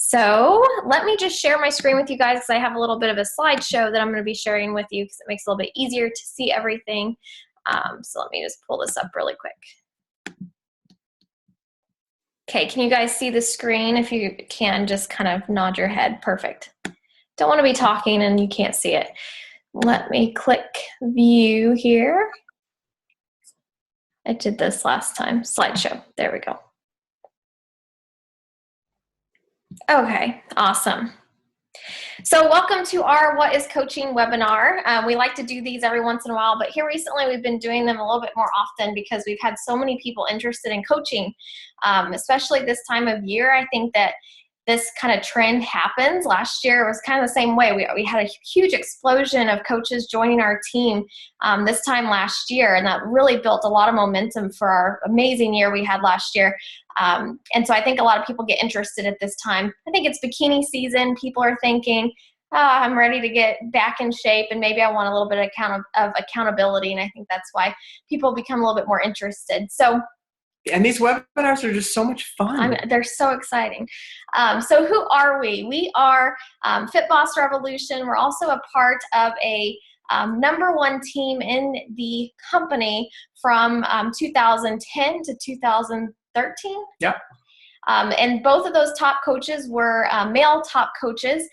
So let me just share my screen with you guys because I have a little bit of a slideshow that I'm going to be sharing with you because it makes it a little bit easier to see everything. So let me just pull this up really quick. Okay, can you guys see the screen? If you can, just kind of nod your head. Perfect. Don't want to be talking and you can't see it. Let me click view here. I did this last time. Slideshow. There we go. Okay, awesome. So welcome to our What is Coaching webinar. We like to do these every once in a while, but here recently we've been doing them a little bit more often because we've had so many people interested in coaching, especially this time of year. I think that this kind of trend happens. Last year it was kind of the same way. We had a huge explosion of coaches joining our team this time last year, and that really built a lot of momentum for our amazing year we had last year. And so I think a lot of people get interested at this time. I think it's bikini season. People are thinking, oh, I'm ready to get back in shape and maybe I want a little bit of accountability. And I think that's why people become a little bit more interested. And these webinars are just so much fun. They're so exciting. So who are we? We are Fit Boss Revolution. We're also a part of a #1 team in the company from 2010 to 2013. Yep. And both of those top coaches were male top coaches.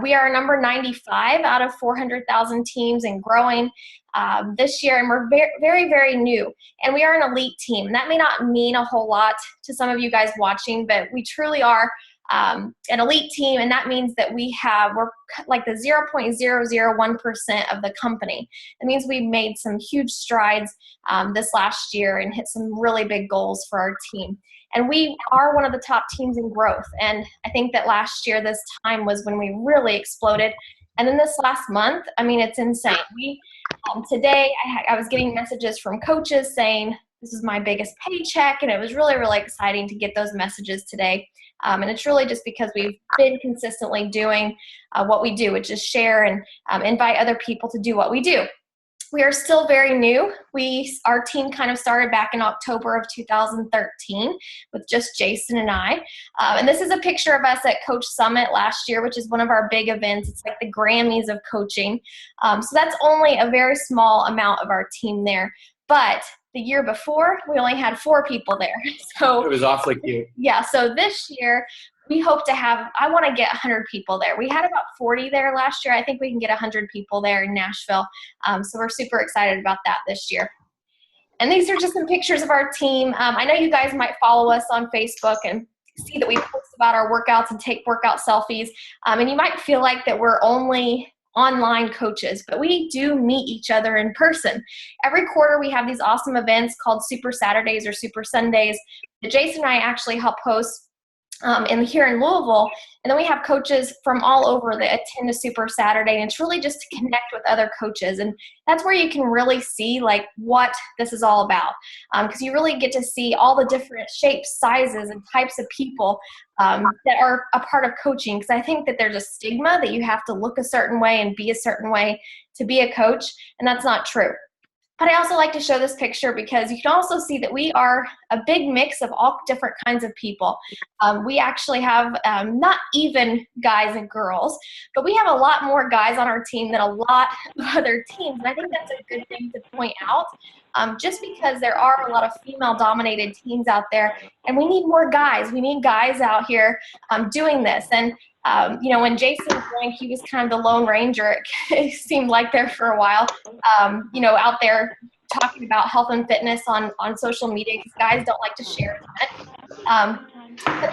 We are number 95 out of 400,000 teams and growing this year, and we're very, very, very new. And we are an elite team. That may not mean a whole lot to some of you guys watching, but we truly are an elite team, and that means that we're like the 0.001% of the company. It means we made some huge strides this last year and hit some really big goals for our team. And we are one of the top teams in growth. And I think that last year, this time was when we really exploded. And then this last month, I mean, it's insane. Today, I was getting messages from coaches saying, this is my biggest paycheck. And it was really, really exciting to get those messages today. And it's really just because we've been consistently doing what we do, which is share and invite other people to do what we do. We are still very new. Our team kind of started back in October of 2013 with just Jason and I. And this is a picture of us at Coach Summit last year, which is one of our big events. It's like the Grammys of coaching. So that's only a very small amount of our team there. But the year before, we only had 4 people there. So it was awfully cute. Yeah, so this year, we hope to I want to get 100 people there. We had about 40 there last year. I think we can get 100 people there in Nashville. So we're super excited about that this year. And these are just some pictures of our team. I know you guys might follow us on Facebook and see that we post about our workouts and take workout selfies. And you might feel like that we're only online coaches, but we do meet each other in person. Every quarter we have these awesome events called Super Saturdays or Super Sundays that Jason and I actually help host here in Louisville. And then we have coaches from all over that attend a Super Saturday, and it's really just to connect with other coaches. And that's where you can really see like what this is all about, because you really get to see all the different shapes, sizes, and types of people that are a part of coaching. Because I think that there's a stigma that you have to look a certain way and be a certain way to be a coach, and that's not true. But I also like to show this picture because you can also see that we are a big mix of all different kinds of people. We actually have not even guys and girls, but we have a lot more guys on our team than a lot of other teams. And I think that's a good thing to point out, just because there are a lot of female-dominated teams out there, and we need more guys. We need guys out here doing this. And when Jason joined, he was kind of the Lone Ranger, it seemed like there for a while, out there talking about health and fitness on social media, because guys don't like to share that. But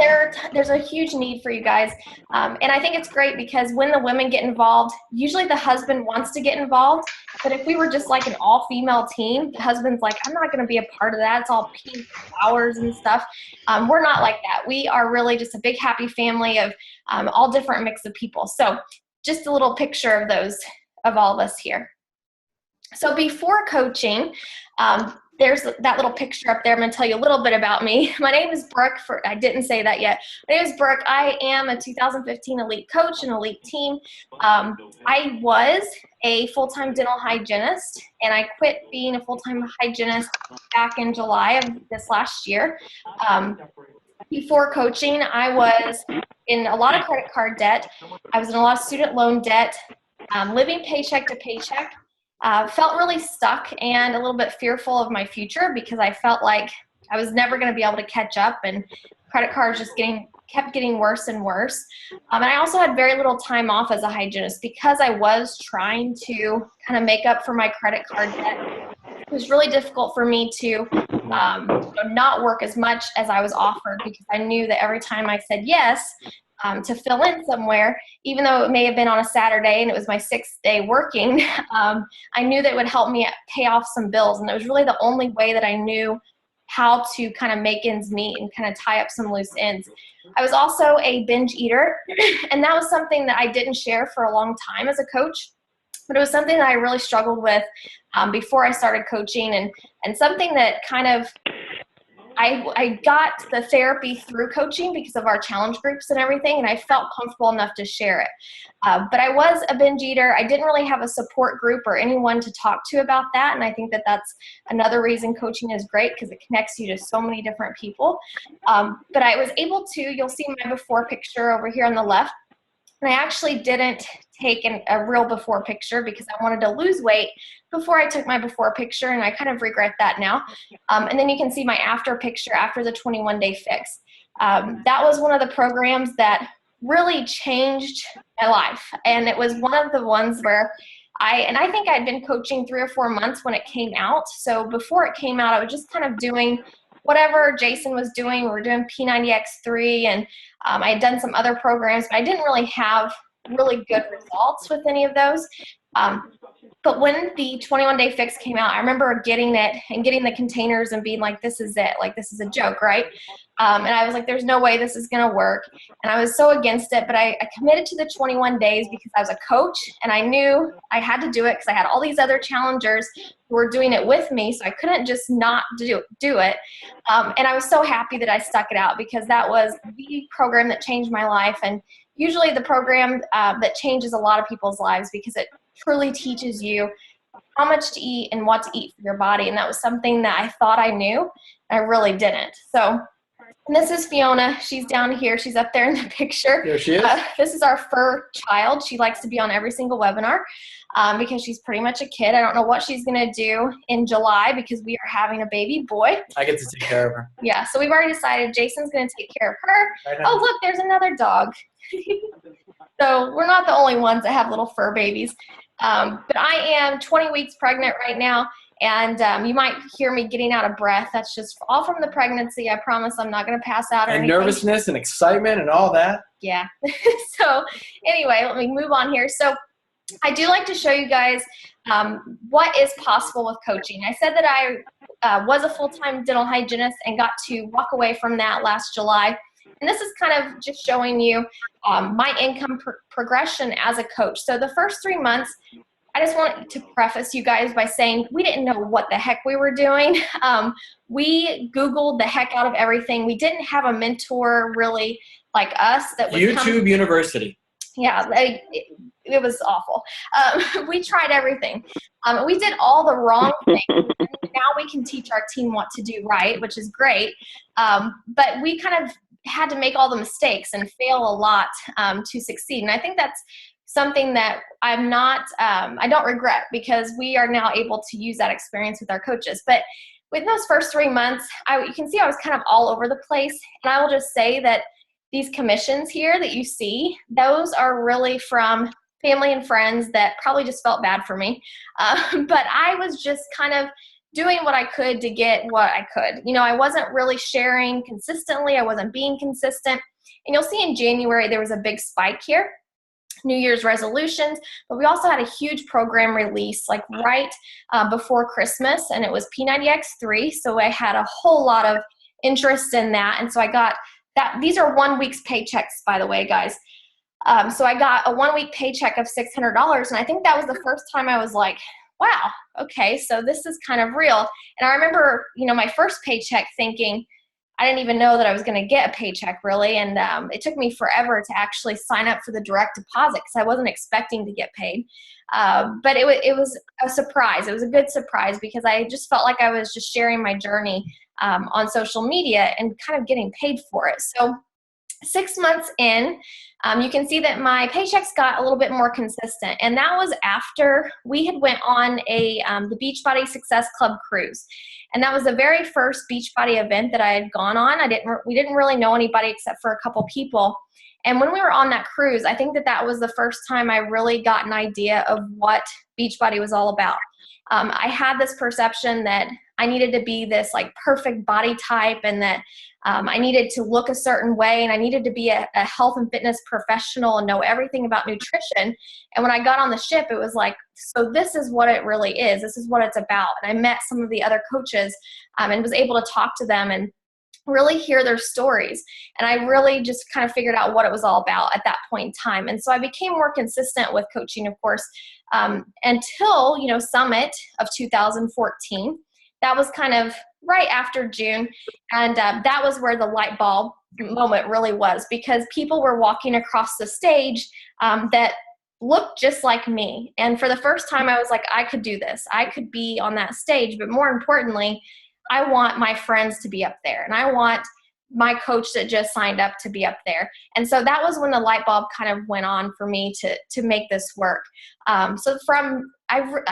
there's a huge need for you guys. And I think it's great because when the women get involved, usually the husband wants to get involved. But if we were just like an all-female team, the husband's like, I'm not going to be a part of that. It's all pink flowers and stuff. We're not like that. We are really just a big, happy family of all different mix of people. So just a little picture of all of us here. So before coaching, there's that little picture up there. I'm going to tell you a little bit about me. My name is Brooke. I didn't say that yet. My name is Brooke. I am a 2015 elite coach and elite team. I was a full-time dental hygienist, and I quit being a full-time hygienist back in July of this last year. before coaching, I was in a lot of credit card debt. I was in a lot of student loan debt, living paycheck to paycheck. Felt really stuck and a little bit fearful of my future because I felt like I was never going to be able to catch up, and credit cards just kept getting worse and worse. And I also had very little time off as a hygienist because I was trying to kind of make up for my credit card debt. It was really difficult for me to not work as much as I was offered, because I knew that every time I said yes to fill in somewhere, even though it may have been on a Saturday and it was my 6th day working, I knew that it would help me pay off some bills. And it was really the only way that I knew how to kind of make ends meet and kind of tie up some loose ends. I was also a binge eater, and that was something that I didn't share for a long time as a coach, but it was something that I really struggled with before I started coaching, and something that kind of I got the therapy through coaching because of our challenge groups and everything, and I felt comfortable enough to share it. But I was a binge eater. I didn't really have a support group or anyone to talk to about that, and I think that that's another reason coaching is great, because it connects you to so many different people. But I was able to, you'll see my before picture over here on the left, and I actually didn't take a real before picture because I wanted to lose weight before I took my before picture, and I kind of regret that now. And then you can see my after picture after the 21-day fix. That was one of the programs that really changed my life, and it was one of the ones where I think I'd been coaching 3 or 4 months when it came out. So before it came out, I was just kind of doing whatever Jason was doing. We were doing P90X3, and I had done some other programs, but I didn't really have really good results with any of those. But when the 21-day fix came out, I remember getting it and getting the containers and being like, this is it. Like, this is a joke, right? And I was like, there's no way this is going to work. And I was so against it, but I committed to the 21 days because I was a coach, and I knew I had to do it because I had all these other challengers who were doing it with me, so I couldn't just not do it. And I was so happy that I stuck it out, because that was the program that changed my life, and usually the program that changes a lot of people's lives, because it truly teaches you how much to eat and what to eat for your body. And that was something that I thought I knew, and I really didn't. So, and this is Fiona. She's down here. She's up there in the picture. There she is. This is our fur child. She likes to be on every single webinar because she's pretty much a kid. I don't know what she's going to do in July, because we are having a baby boy. I get to take care of her. Yeah, so we've already decided Jason's going to take care of her. Right. Oh, look, there's another dog. So we're not the only ones that have little fur babies. But I am 20 weeks pregnant right now, and you might hear me getting out of breath. That's just all from the pregnancy. I promise I'm not going to pass out or and anything. Nervousness and excitement and all that. Yeah. So anyway, let me move on here. So I do like to show you guys what is possible with coaching. I said that I was a full-time dental hygienist and got to walk away from that last July. And this is kind of just showing you my income progression as a coach. So the first 3 months, I just want to preface you guys by saying we didn't know what the heck we were doing. We Googled the heck out of everything. We didn't have a mentor really like us. That was YouTube University. Yeah, it was awful. We tried everything. We did all the wrong things. Now we can teach our team what to do right, which is great. But we kind of had to make all the mistakes and fail a lot to succeed. And I think that's something that I don't regret, because we are now able to use that experience with our coaches. But with those first 3 months, you can see I was kind of all over the place. And I will just say that these commissions here that you see, those are really from family and friends that probably just felt bad for me. But I was just kind of doing what I could to get what I could. You know, I wasn't really sharing consistently. I wasn't being consistent. And you'll see in January, there was a big spike here, New Year's resolutions, but we also had a huge program release like right before Christmas, and it was P90X3. So I had a whole lot of interest in that. And so I got that. These are 1 week's paychecks, by the way, guys. So I got a 1 week paycheck of $600. And I think that was the first time I was like, wow, okay, so this is kind of real. And I remember, my first paycheck thinking, I didn't even know that I was going to get a paycheck really. And it took me forever to actually sign up for the direct deposit because I wasn't expecting to get paid. But it was a surprise. It was a good surprise because I just felt like I was just sharing my journey on social media and kind of getting paid for it. So 6 months in, you can see that my paychecks got a little bit more consistent. And that was after we had went on the Beachbody Success Club cruise. And that was the very first Beachbody event that I had gone on. We didn't really know anybody except for a couple people. And when we were on that cruise, I think that was the first time I really got an idea of what Beachbody was all about. I had this perception that I needed to be this like perfect body type and that I needed to look a certain way and I needed to be a health and fitness professional and know everything about nutrition. And when I got on the ship, it was like, so this is what it really is. This is what it's about. And I met some of the other coaches and was able to talk to them and really hear their stories. And I really just kind of figured out what it was all about at that point in time. And so I became more consistent with coaching, of course, until, Summit of 2014. That was kind of right after June. And that was where the light bulb moment really was, because people were walking across the stage that looked just like me. And for the first time, I was like, I could do this. I could be on that stage. But more importantly, I want my friends to be up there. And I want my coach that just signed up to be up there. And so that was when the light bulb kind of went on for me to make this work. I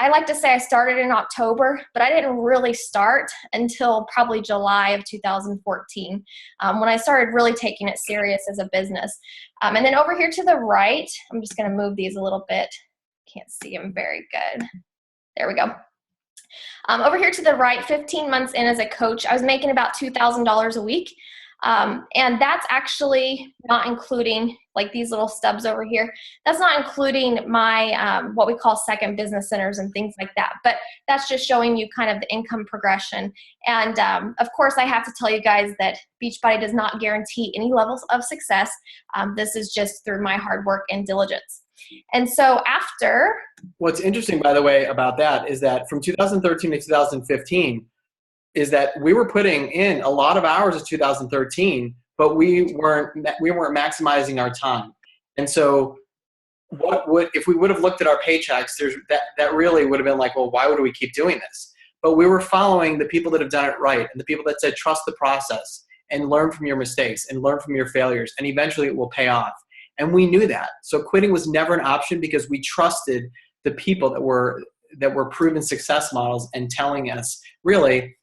like to say I started in October, but I didn't really start until probably July of 2014 when I started really taking it serious as a business. And then over here to the right, I'm just going to move these a little bit. Can't see them very good. There we go. Over here to the right, 15 months in as a coach, I was making about $2,000 a week. And that's actually not including like these little stubs over here. That's not including my, what we call second business centers and things like that. But that's just showing you kind of the income progression. And of course, I have to tell you guys that Beachbody does not guarantee any levels of success. This is just through my hard work and diligence. And so after. What's interesting, by the way, about that is that from 2013 to 2015, is that we were putting in a lot of hours of 2013, but we weren't maximizing our time. And so if we would have looked at our paychecks, that really would have been like, well, why would we keep doing this? But we were following the people that have done it right and the people that said, trust the process and learn from your mistakes and learn from your failures. And eventually it will pay off. And we knew that. So quitting was never an option because we trusted the people that were proven success models and telling us really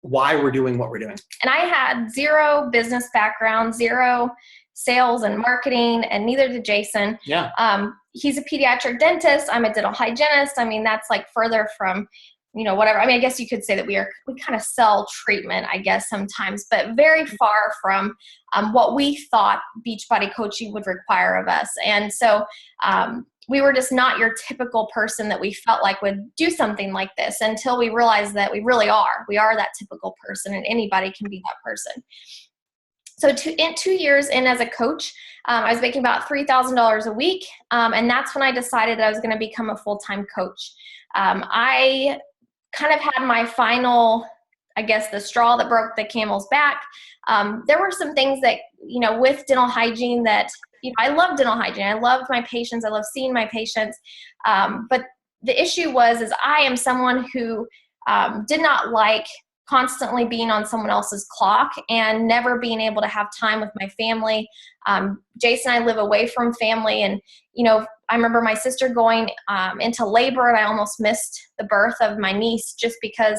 why we're doing what we're doing. And I had zero business background, zero sales and marketing, and neither did Jason. Yeah. He's a pediatric dentist. I'm a dental hygienist. I mean, that's like further from, whatever. I mean, I guess you could say that we kind of sell treatment, I guess sometimes, but very far from what we thought Beachbody coaching would require of us. And so we were just not your typical person that we felt like would do something like this until we realized that we really are. We are that typical person and anybody can be that person. So 2 years in as a coach, I was making about $3,000 a week. And that's when I decided that I was going to become a full-time coach. I kind of had my final, I guess, the straw that broke the camel's back. There were some things that, with dental hygiene that, I love dental hygiene. I loved my patients. I love seeing my patients. But the issue is I am someone who did not like constantly being on someone else's clock and never being able to have time with my family. Jason and I live away from family. And, I remember my sister going into labor and I almost missed the birth of my niece just because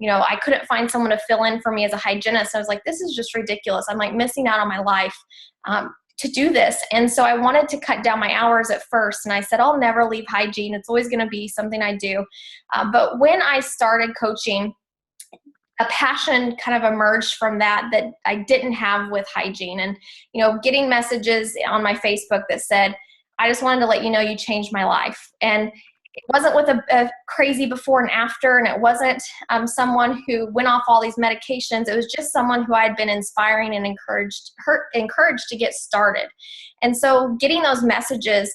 I couldn't find someone to fill in for me as a hygienist. I was like, this is just ridiculous. I'm like missing out on my life to do this. And so I wanted to cut down my hours at first. And I said, I'll never leave hygiene. It's always going to be something I do. But when I started coaching, a passion kind of emerged from that I didn't have with hygiene. And, getting messages on my Facebook that said, I just wanted to let you know you changed my life. And it wasn't with a crazy before and after, and it wasn't someone who went off all these medications. It was just someone who I had been inspiring and encouraged to get started. And so getting those messages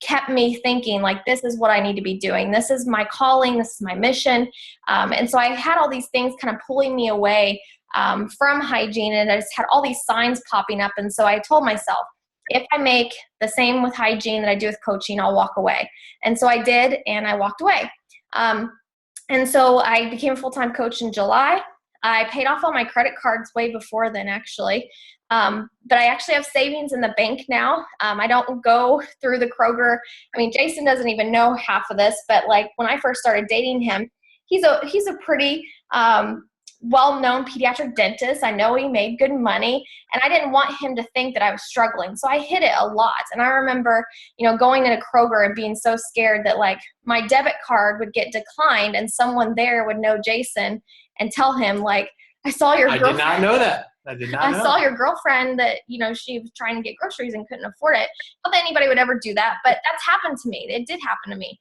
kept me thinking, like, this is what I need to be doing. This is my calling. This is my mission. And so I had all these things kind of pulling me away from hygiene, and I just had all these signs popping up. And so I told myself, if I make the same with hygiene that I do with coaching, I'll walk away. And so I did, and I walked away. And so I became a full-time coach in July. I paid off all my credit cards way before then, actually. But I actually have savings in the bank now. I don't go through the Kroger. I mean, Jason doesn't even know half of this, but like when I first started dating him, he's a pretty well-known pediatric dentist. I know he made good money, and I didn't want him to think that I was struggling. So I hid it a lot. And I remember, going into Kroger and being so scared that like my debit card would get declined and someone there would know Jason and tell him like, I saw your girlfriend. I did not know that. I did not know. I saw your girlfriend that, she was trying to get groceries and couldn't afford it. Not that anybody would ever do that, but that's happened to me. It did happen to me.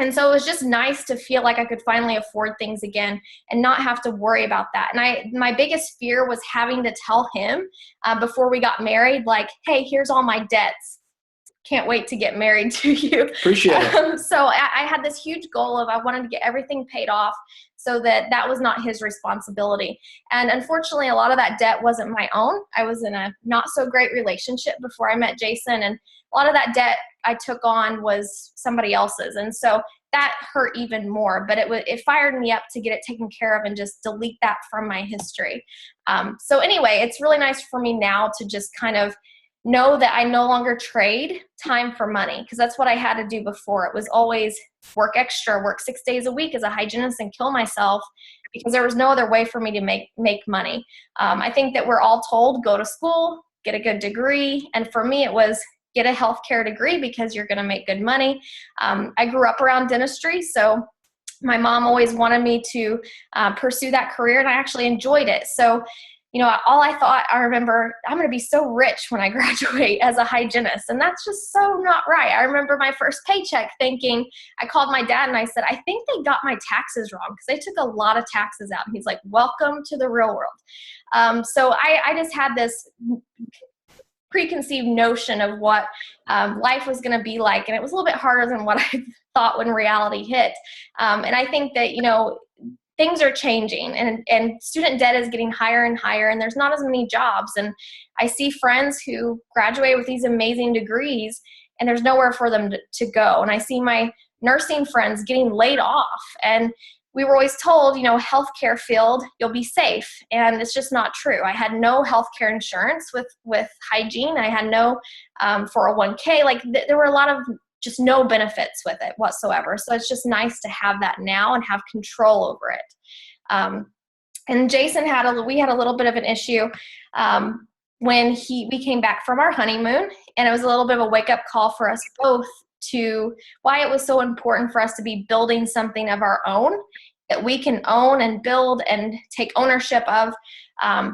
And so it was just nice to feel like I could finally afford things again and not have to worry about that. And my biggest fear was having to tell him before we got married, like, hey, here's all my debts. Can't wait to get married to you. Appreciate it. So I had this huge goal of I wanted to get everything paid off so that was not his responsibility. And unfortunately, a lot of that debt wasn't my own. I was in a not so great relationship before I met Jason, and a lot of that debt I took on was somebody else's. And so that hurt even more, but it fired me up to get it taken care of and just delete that from my history. So anyway, it's really nice for me now to just kind of know that I no longer trade time for money, because that's what I had to do before. It was always work extra, work 6 days a week as a hygienist and kill myself because there was no other way for me to make money. I think that we're all told, go to school, get a good degree. And for me, it was get a healthcare degree because you're going to make good money. I grew up around dentistry, so my mom always wanted me to pursue that career, and I actually enjoyed it. So I remember I'm going to be so rich when I graduate as a hygienist. And that's just so not right. I remember my first paycheck thinking, I called my dad and I said, I think they got my taxes wrong because they took a lot of taxes out. And he's like, welcome to the real world. So I just had this preconceived notion of what life was going to be like. And it was a little bit harder than what I thought when reality hit. And I think that, things are changing and student debt is getting higher and higher, and there's not as many jobs. And I see friends who graduate with these amazing degrees and there's nowhere for them to go. And I see my nursing friends getting laid off, and we were always told, healthcare field, you'll be safe. And it's just not true. I had no healthcare insurance with hygiene. I had no 401k. Like there were a lot of just no benefits with it whatsoever. So it's just nice to have that now and have control over it. And Jason we had a little bit of an issue when we came back from our honeymoon, and it was a little bit of a wake-up call for us both to why it was so important for us to be building something of our own that we can own and build and take ownership of.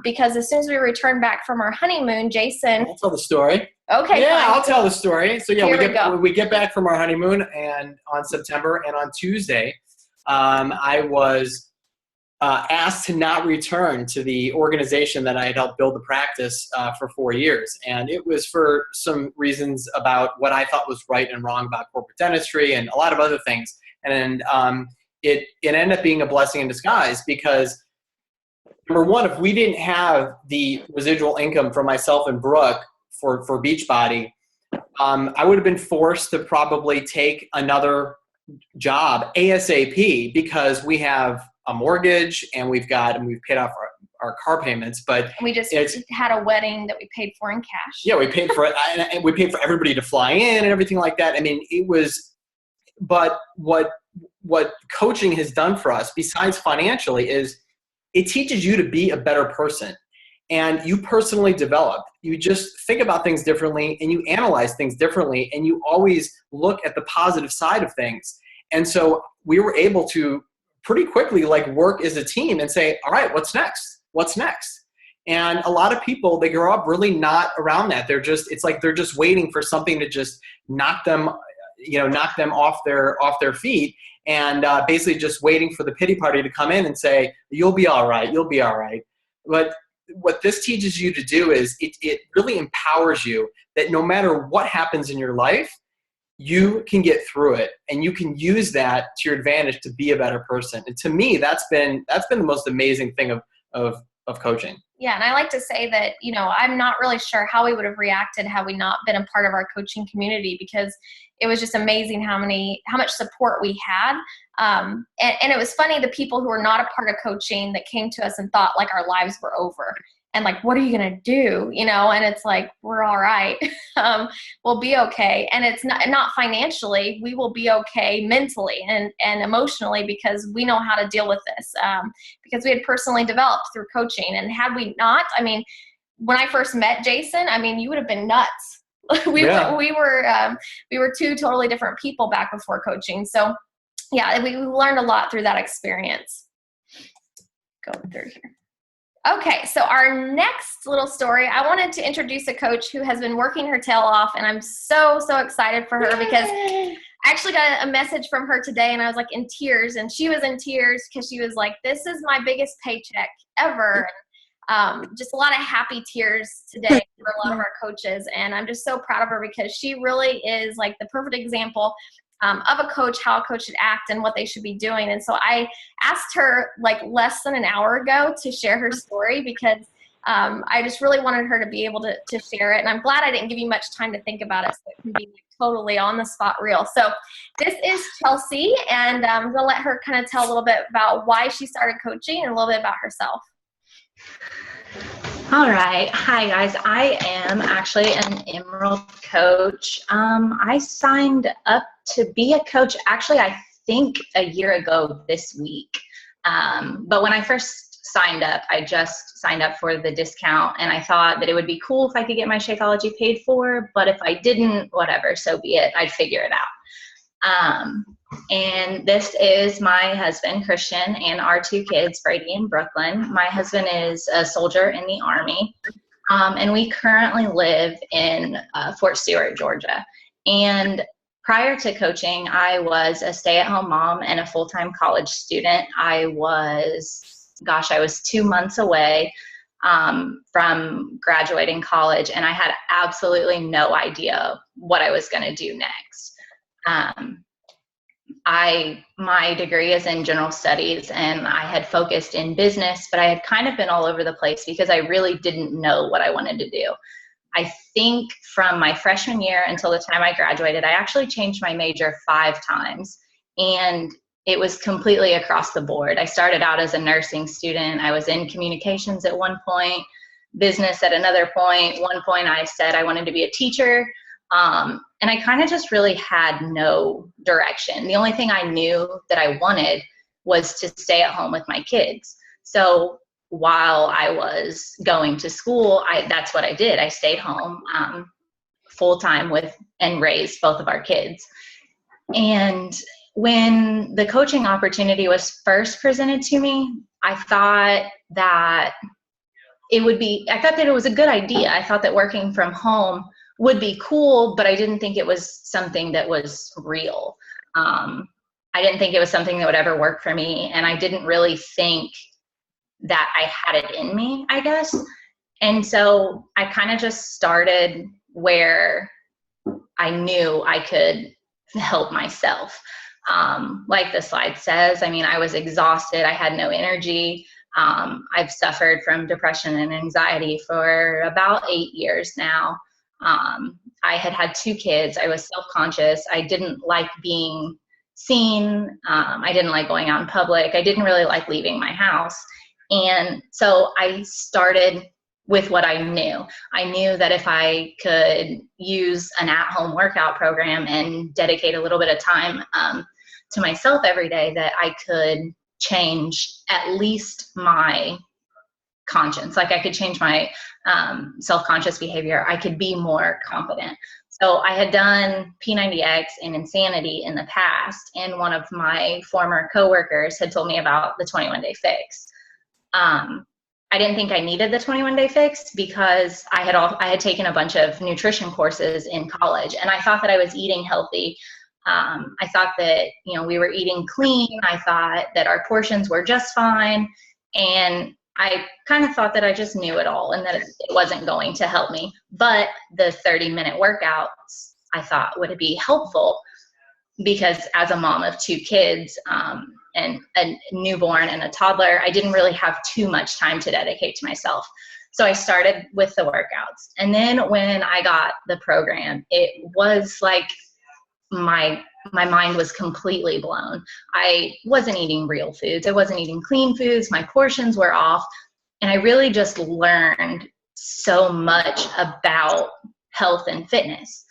Because as soon as we returned back from our honeymoon, Jason. I'll tell the story. Okay. Yeah, fine. I'll tell the story. So yeah, we we get back from our honeymoon and on September, and on Tuesday, I was asked to not return to the organization that I had helped build the practice for 4 years. And it was for some reasons about what I thought was right and wrong about corporate dentistry and a lot of other things. And it ended up being a blessing in disguise because, number one, if we didn't have the residual income from myself and Brooke for Beachbody, I would have been forced to probably take another job ASAP because we have a mortgage and we've paid off our car payments. But we just had a wedding that we paid for in cash. Yeah, we paid for it, and we paid for everybody to fly in and everything like that. I mean, it was. But what coaching has done for us, besides financially, is it teaches you to be a better person. And you personally develop. You just think about things differently and you analyze things differently, and you always look at the positive side of things. And so we were able to pretty quickly work as a team and say, all right, what's next? What's next? And a lot of people, they grow up really not around that. It's like they're just waiting for something to just knock them off their feet, and basically just waiting for the pity party to come in and say, you'll be all right. You'll be all right. But what this teaches you to do is it really empowers you that no matter what happens in your life, you can get through it, and you can use that to your advantage to be a better person. And to me, that's been the most amazing thing of of coaching. Yeah, and I like to say that, I'm not really sure how we would have reacted had we not been a part of our coaching community, because it was just amazing how much support we had. And it was funny, the people who were not a part of coaching that came to us and thought like our lives were over. And like, what are you going to do? And it's like, we're all right. We'll be okay. And it's not financially, we will be okay mentally and emotionally, because we know how to deal with this, because we had personally developed through coaching. And had we not, when I first met Jason, you would have been nuts. we were two totally different people back before coaching. So yeah, we learned a lot through that experience. Going through here. Okay, so our next little story, I wanted to introduce a coach who has been working her tail off, and I'm so excited for her, because I actually got a message from her today, and I was like in tears, and she was in tears because she was like, this is my biggest paycheck ever. Just a lot of happy tears today for a lot of our coaches, and I'm just so proud of her, because she really is like the perfect example of a coach, how a coach should act and what they should be doing. And so I asked her like less than an hour ago to share her story, because I just really wanted her to be able to share it. And I'm glad I didn't give you much time to think about it, so it can be like totally on the spot real. So this is Chelsea, and I'm going to let her kind of tell a little bit about why she started coaching and a little bit about herself. All right. Hi, guys. I am actually an Emerald coach. I signed up to be a coach, actually, I think a year ago this week. But when I first signed up, I just signed up for the discount, and I thought that it would be cool if I could get my Shakeology paid for, but if I didn't, whatever, so be it. I'd figure it out. And this is my husband, Christian, and our two kids, Brady and Brooklyn. My husband is a soldier in the Army, and we currently live in Fort Stewart, Georgia. And prior to coaching, I was a stay-at-home mom and a full-time college student. I was 2 months away from graduating college, and I had absolutely no idea what I was going to do next. My degree is in general studies, and I had focused in business, but I had kind of been all over the place because I really didn't know what I wanted to do. I think from my freshman year until the time I graduated, I actually changed my major 5 times, and it was completely across the board. I started out as a nursing student. I was in communications at one point, business at another point. One point I said I wanted to be a teacher. And I kind of just really had no direction. The only thing I knew that I wanted was to stay at home with my kids. So while I was going to school, that's what I did. I stayed home full time with and raised both of our kids. And when the coaching opportunity was first presented to me, I thought that it was a good idea. I thought that working from home would be cool, but I didn't think it was something that was real. I didn't think it was something that would ever work for me, and I didn't really think that I had it in me, I guess. And so I kind of just started where I knew I could help myself. Like the slide says, I was exhausted. I had no energy. I've suffered from depression and anxiety for about 8 years now. I had 2 kids. I was self-conscious. I didn't like being seen. I didn't like going out in public. I didn't really like leaving my house. And so I started with what I knew. I knew that if I could use an at-home workout program and dedicate a little bit of time to myself every day, that I could change at least my conscience. Like I could change my self-conscious behavior. I could be more confident. So I had done P90X and Insanity in the past, and one of my former coworkers had told me about the 21-day fix. I didn't think I needed the 21-day fix because I had taken a bunch of nutrition courses in college, and I thought that I was eating healthy. I thought that, we were eating clean. I thought that our portions were just fine. And I kind of thought that I just knew it all and that it wasn't going to help me. But the 30-minute workouts, I thought would be helpful because as a mom of 2 kids, and a newborn and a toddler, I didn't really have too much time to dedicate to myself. So I started with the workouts. And then when I got the program, it was like my mind was completely blown. I wasn't eating real foods. I wasn't eating clean foods. My portions were off. And I really just learned so much about health and fitness.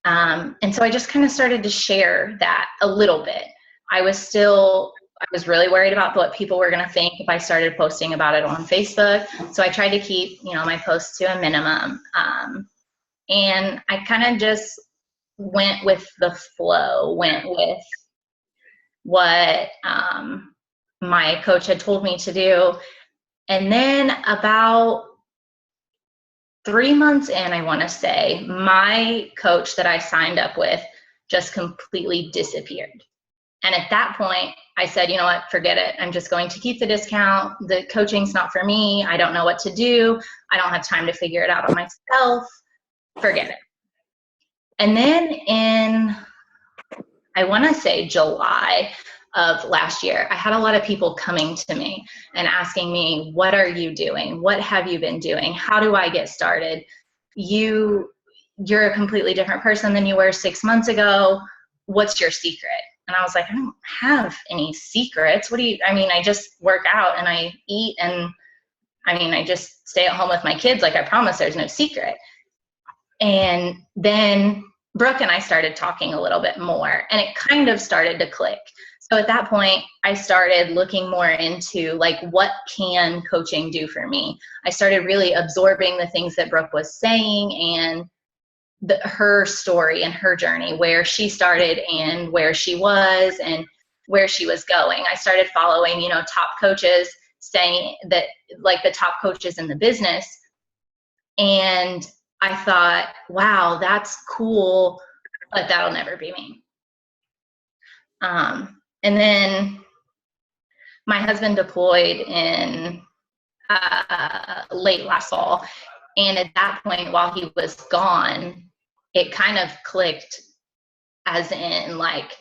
And so I just kind of started to share that a little bit. I was really worried about what people were going to think if I started posting about it on Facebook. So I tried to keep, my posts to a minimum. And I kind of just went with the flow, went with what my coach had told me to do. And then about 3 months in, I want to say, my coach that I signed up with just completely disappeared. And at that point, I said, you know what, forget it. I'm just going to keep the discount. The coaching's not for me. I don't know what to do. I don't have time to figure it out on myself. Forget it. And then in, I want to say July of last year, I had a lot of people coming to me and asking me, what are you doing? What have you been doing? How do I get started? You're a completely different person than you were 6 months ago. What's your secret? And I was like, I don't have any secrets. I just work out and I eat, and I just stay at home with my kids. Like, I promise there's no secret. And then Brooke and I started talking a little bit more, and it kind of started to click. So at that point, I started looking more into, like, what can coaching do for me? I started really absorbing the things that Brooke was saying and her story and her journey, where she started and where she was and where she was going. I started following, top coaches, saying that, like, the top coaches in the business. And I thought, wow, that's cool, but that'll never be me. And then my husband deployed in late last fall. And at that point, while he was gone, it kind of clicked, as in, like,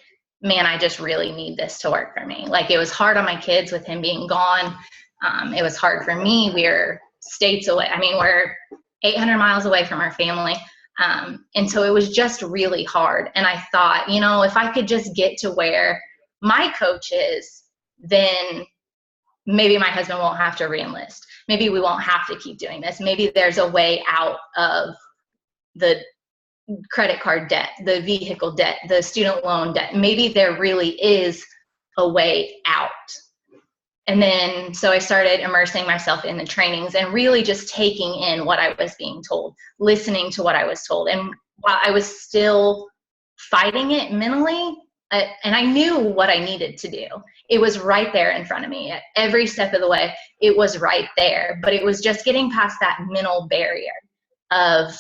man, I just really need this to work for me. Like, it was hard on my kids with him being gone. It was hard for me. We're states away. We're 800 miles away from our family. And so it was just really hard. And I thought, if I could just get to where my coach is, then maybe my husband won't have to reenlist. Maybe we won't have to keep doing this. Maybe there's a way out of the credit card debt, the vehicle debt, the student loan debt. Maybe there really is a way out. And then, so I started immersing myself in the trainings and really just taking in what I was being told, listening to what I was told. And while I was still fighting it mentally, and I knew what I needed to do. It was right there in front of me. At every step of the way, it was right there. But it was just getting past that mental barrier of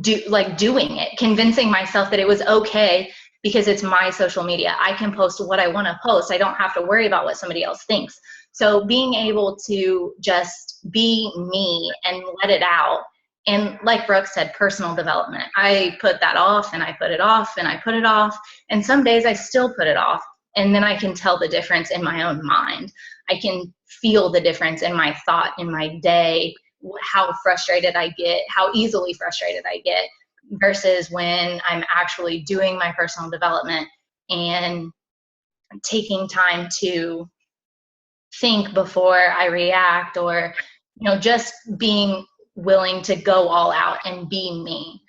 doing it, convincing myself that it was okay because it's my social media. I can post what I want to post. I don't have to worry about what somebody else thinks. So being able to just be me and let it out. And like Brooke said, personal development. I put that off and I put it off and I put it off. And some days I still put it off. And then I can tell the difference in my own mind. I can feel the difference in my thought, in my day, how frustrated I get, how easily frustrated I get, versus when I'm actually doing my personal development and taking time to think before I react, or, just being willing to go all out and be me.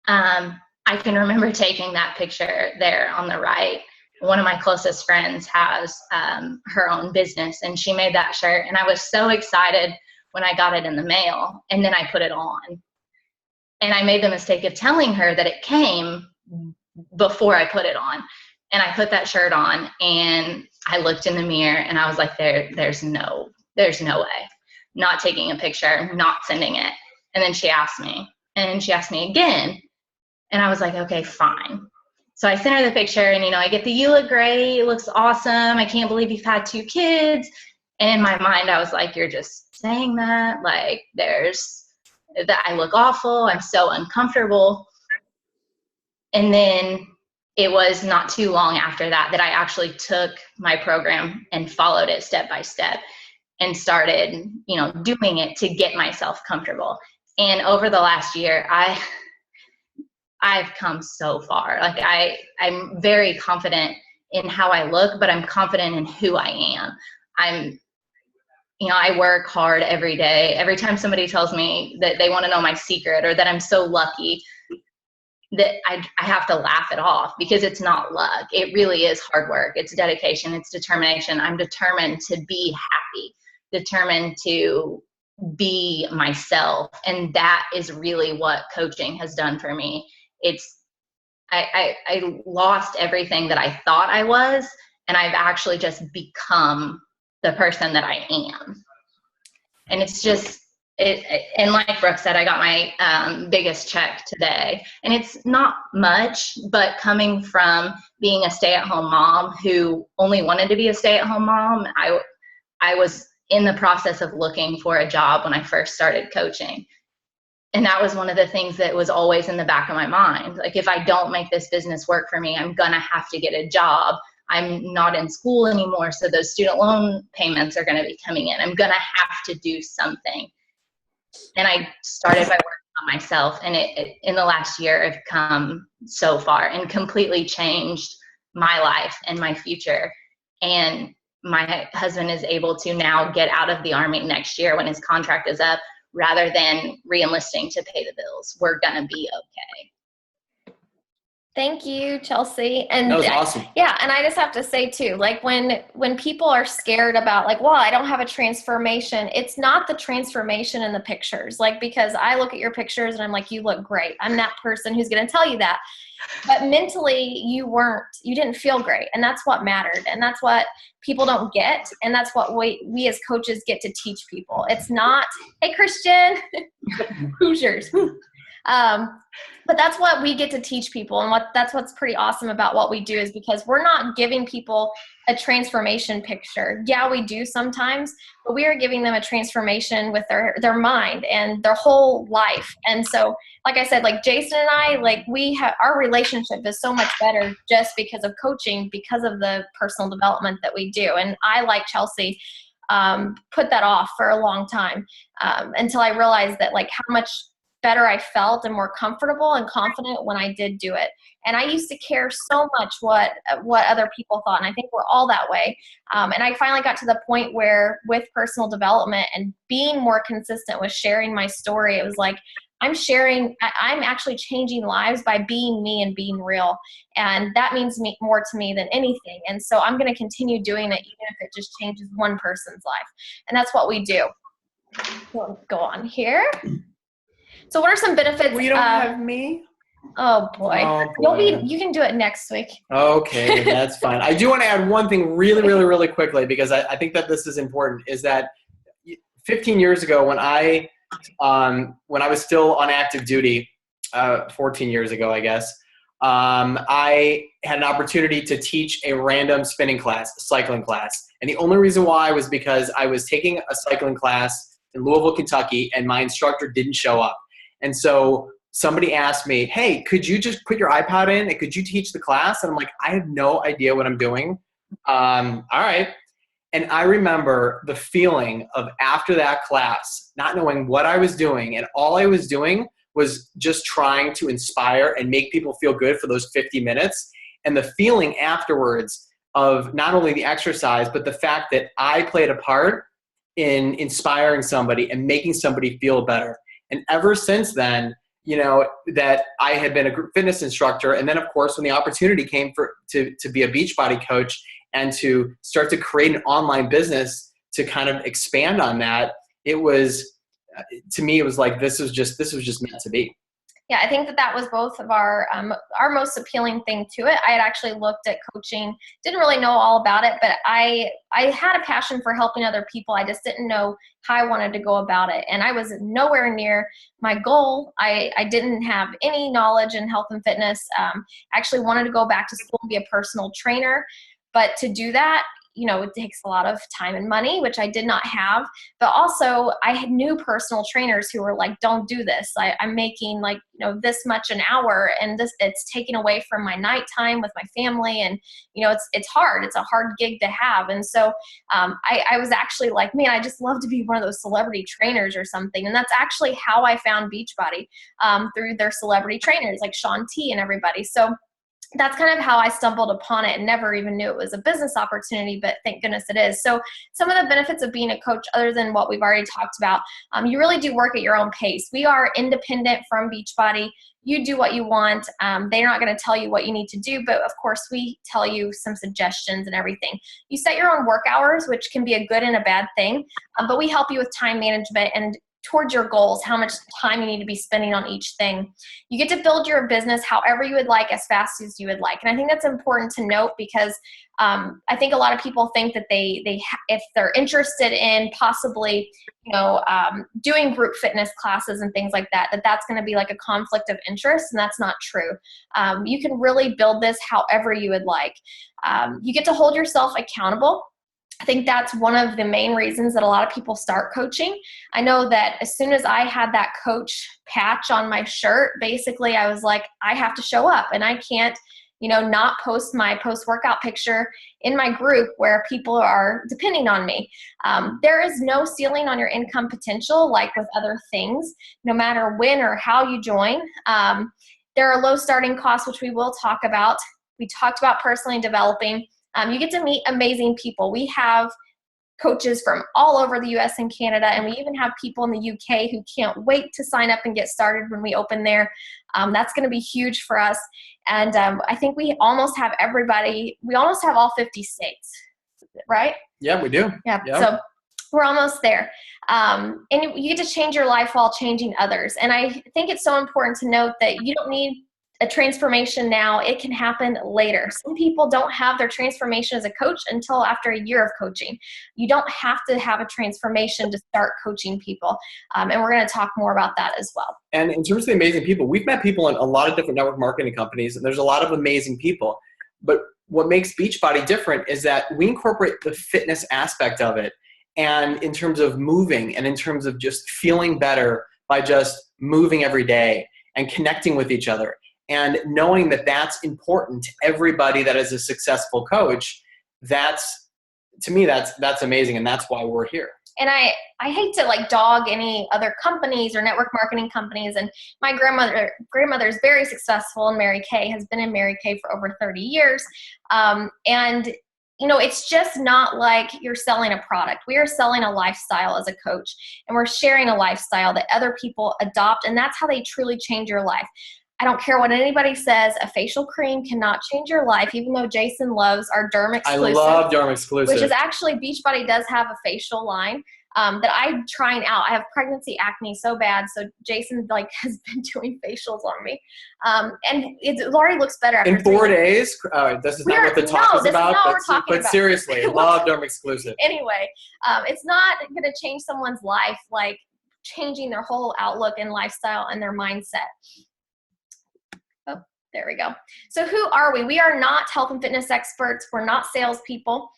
I can remember taking that picture there on the right. One of my closest friends has her own business, and she made that shirt, and I was so excited when I got it in the mail, and then I put it on. And I made the mistake of telling her that it came before I put it on. And I put that shirt on, and I looked in the mirror, and I was like, there's no way. Not taking a picture, not sending it. And then she asked me, and she asked me again. And I was like, okay, fine. So I sent her the picture, and, I get the, you look great, it looks awesome, I can't believe you've had 2 kids. And in my mind, I was like, you're just saying that, like, that I look awful, I'm so uncomfortable. And then it was not too long after that I actually took my program and followed it step by step and started, doing it to get myself comfortable. And over the last year, I've come so far. Like I'm very confident in how I look, but I'm confident in who I am. I work hard every day. Every time somebody tells me that they want to know my secret or that I'm so lucky, that I have to laugh it off, because it's not luck. It really is hard work. It's dedication. It's determination. I'm determined to be happy, determined to be myself. And that is really what coaching has done for me. I lost everything that I thought I was, and I've actually just become the person that I am. And it's just, and like Brooke said, I got my biggest check today, and it's not much, but coming from being a stay-at-home mom who only wanted to be a stay-at-home mom, I was in the process of looking for a job when I first started coaching. And that was one of the things that was always in the back of my mind. Like, if I don't make this business work for me, I'm gonna have to get a job. I'm not in school anymore, so those student loan payments are gonna be coming in. I'm gonna have to do something. And I started by working on myself, and it in the last year, I've come so far and completely changed my life and my future. And my husband is able to now get out of the Army next year when his contract is up, rather than re-enlisting to pay the bills. We're gonna be okay. Thank you, Chelsea. And that was awesome. Yeah, and I just have to say too, like when people are scared about like, well, I don't have a transformation, it's not the transformation in the pictures. Like, because I look at your pictures and I'm like, you look great. I'm that person who's going to tell you that. But mentally, you didn't feel great. And that's what mattered. And that's what people don't get. And that's what we as coaches get to teach people. It's not, hey, Christian, Hoosiers. But that's what we get to teach people. And that's what's pretty awesome about what we do, is because we're not giving people a transformation picture. Yeah, we do sometimes, but we are giving them a transformation with their mind and their whole life. And so, like I said, like Jason and I, like our relationship is so much better just because of coaching, because of the personal development that we do. And I, like Chelsea, put that off for a long time, until I realized that like how much better I felt and more comfortable and confident when I did do it. And I used to care so much what other people thought. And I think we're all that way. And I finally got to the point where, with personal development and being more consistent with sharing my story, it was like, I'm actually changing lives by being me and being real. And that means more to me than anything. And so I'm going to continue doing it, even if it just changes one person's life. And that's what we do. We'll go on here. So what are some benefits? Well, you don't have me? Oh boy. You can do it next week. Okay, that's fine. I do want to add one thing really, really, really quickly, because I think that this is important, is that 15 years ago when I was still on active duty, 14 years ago, I guess, I had an opportunity to teach a random spinning class, a cycling class. And the only reason why was because I was taking a cycling class in Louisville, Kentucky, and my instructor didn't show up. And so somebody asked me, hey, could you just put your iPod in and could you teach the class? And I'm like, I have no idea what I'm doing. All right. And I remember the feeling of, after that class, not knowing what I was doing, and all I was doing was just trying to inspire and make people feel good for those 50 minutes. And the feeling afterwards of not only the exercise, but the fact that I played a part in inspiring somebody and making somebody feel better. And ever since then, that I had been a group fitness instructor. And then, of course, when the opportunity came to be a Beachbody coach and to start to create an online business to kind of expand on that, it was, to me, it was like, this was just meant to be. Yeah, I think that was both of our most appealing thing to it. I had actually looked at coaching, didn't really know all about it, but I had a passion for helping other people. I just didn't know how I wanted to go about it. And I was nowhere near my goal. I didn't have any knowledge in health and fitness. I actually wanted to go back to school and be a personal trainer. But to do that, it takes a lot of time and money, which I did not have. But also I had new personal trainers who were like, don't do this. I'm making like, this much an hour, and it's taken away from my nighttime with my family. And, it's hard. It's a hard gig to have. And so I was actually like, man, I just love to be one of those celebrity trainers or something. And that's actually how I found Beachbody, through their celebrity trainers like Shaun T and everybody. So that's kind of how I stumbled upon it and never even knew it was a business opportunity, but thank goodness it is. So some of the benefits of being a coach, other than what we've already talked about, you really do work at your own pace. We are independent from Beachbody. You do what you want. They're not going to tell you what you need to do, but of course we tell you some suggestions and everything. You set your own work hours, which can be a good and a bad thing, but we help you with time management and towards your goals, how much time you need to be spending on each thing. You get to build your business however you would like, as fast as you would like. And I think that's important to note because I think a lot of people think that if they're interested in possibly, doing group fitness classes and things like that, that's going to be like a conflict of interest, and that's not true. You can really build this however you would like. You get to hold yourself accountable. I think that's one of the main reasons that a lot of people start coaching. I know that as soon as I had that coach patch on my shirt, basically I was like, I have to show up, and I can't, not post my post-workout picture in my group where people are depending on me. There is no ceiling on your income potential, like with other things, no matter when or how you join. There are low starting costs, which we will talk about. We talked about personally developing. You get to meet amazing people. We have coaches from all over the US and Canada, and we even have people in the UK who can't wait to sign up and get started when we open there. That's going to be huge for us. And I think we almost have everybody. We almost have all 50 states, right? Yeah, we do. Yeah. Yep. So we're almost there. And you get to change your life while changing others. And I think it's so important to note that you don't need a transformation now. It can happen later. Some people don't have their transformation as a coach until after a year of coaching. You don't have to have a transformation to start coaching people. And we're going to talk more about that as well. And in terms of the amazing people, we've met people in a lot of different network marketing companies, and there's a lot of amazing people. But what makes Beachbody different is that we incorporate the fitness aspect of it. And in terms of moving and in terms of just feeling better by just moving every day and connecting with each other. And knowing that that's important to everybody that is a successful coach, to me, that's amazing. And that's why we're here. And I hate to like dog any other companies or network marketing companies. And my grandmother is very successful, and Mary Kay has been in Mary Kay for over 30 years. And it's just not like you're selling a product. We are selling a lifestyle as a coach, and we're sharing a lifestyle that other people adopt. And that's how they truly change your life. I don't care what anybody says. A facial cream cannot change your life, even though Jason loves our Derm Exclusive. I love Derm Exclusive. Which is actually, Beachbody does have a facial line that I'm trying out. I have pregnancy acne so bad, so Jason has been doing facials on me. And it already looks better after in 4 days. This is not what the talk is about. But seriously, love Derm Exclusive. Anyway, it's not going to change someone's life like changing their whole outlook and lifestyle and their mindset. Oh, there we go. So who are we? We are not health and fitness experts. We're not salespeople.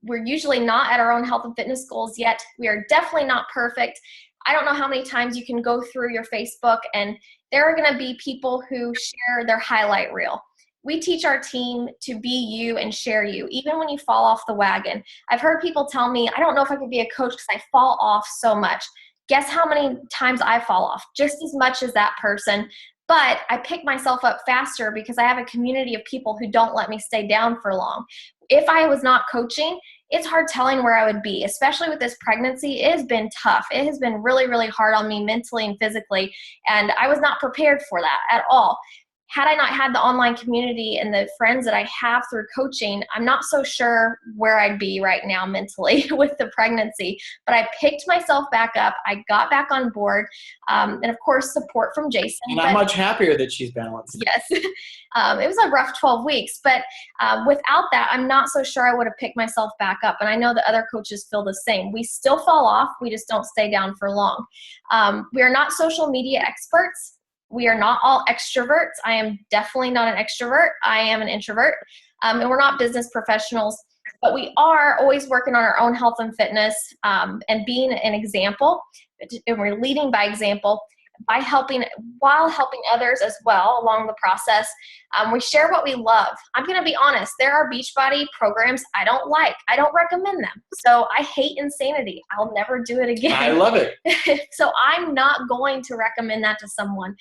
We're usually not at our own health and fitness goals yet. We are definitely not perfect. I don't know how many times you can go through your Facebook and there are going to be people who share their highlight reel. We teach our team to be you and share you, even when you fall off the wagon. I've heard people tell me, I don't know if I could be a coach because I fall off so much. Guess how many times I fall off? Just as much as that person. But I pick myself up faster because I have a community of people who don't let me stay down for long. If I was not coaching, it's hard telling where I would be, especially with this pregnancy. It has been tough. It has been really, really hard on me mentally and physically, and I was not prepared for that at all. Had I not had the online community and the friends that I have through coaching, I'm not so sure where I'd be right now mentally with the pregnancy. But I picked myself back up. I got back on board. And of course, support from Jason. And I'm much happier that she's balanced. Yes. It was a rough 12 weeks. But without that, I'm not so sure I would have picked myself back up. And I know that other coaches feel the same. We still fall off. We just don't stay down for long. We are not social media experts. We are not all extroverts. I am definitely not an extrovert. I am an introvert. And we're not business professionals. But we are always working on our own health and fitness, and being an example, and we're leading by example while helping others as well along the process. We share what we love. I'm going to be honest. There are Beachbody programs I don't like. I don't recommend them. So I hate insanity. I'll never do it again. I love it. So I'm not going to recommend that to someone.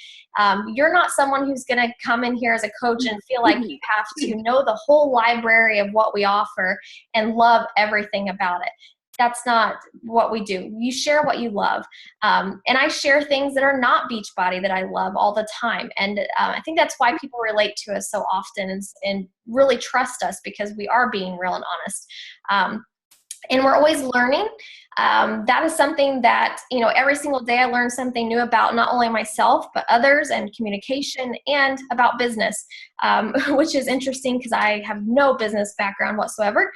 You're not someone who's going to come in here as a coach and feel like you have to know the whole library of what we offer and love everything about it. That's not what we do. You share what you love. And I share things that are not Beachbody that I love all the time. And I think that's why people relate to us so often and really trust us, because we are being real and honest. And we're always learning. That is something that, every single day I learn something new about not only myself, but others, and communication, and about business, which is interesting because I have no business background whatsoever.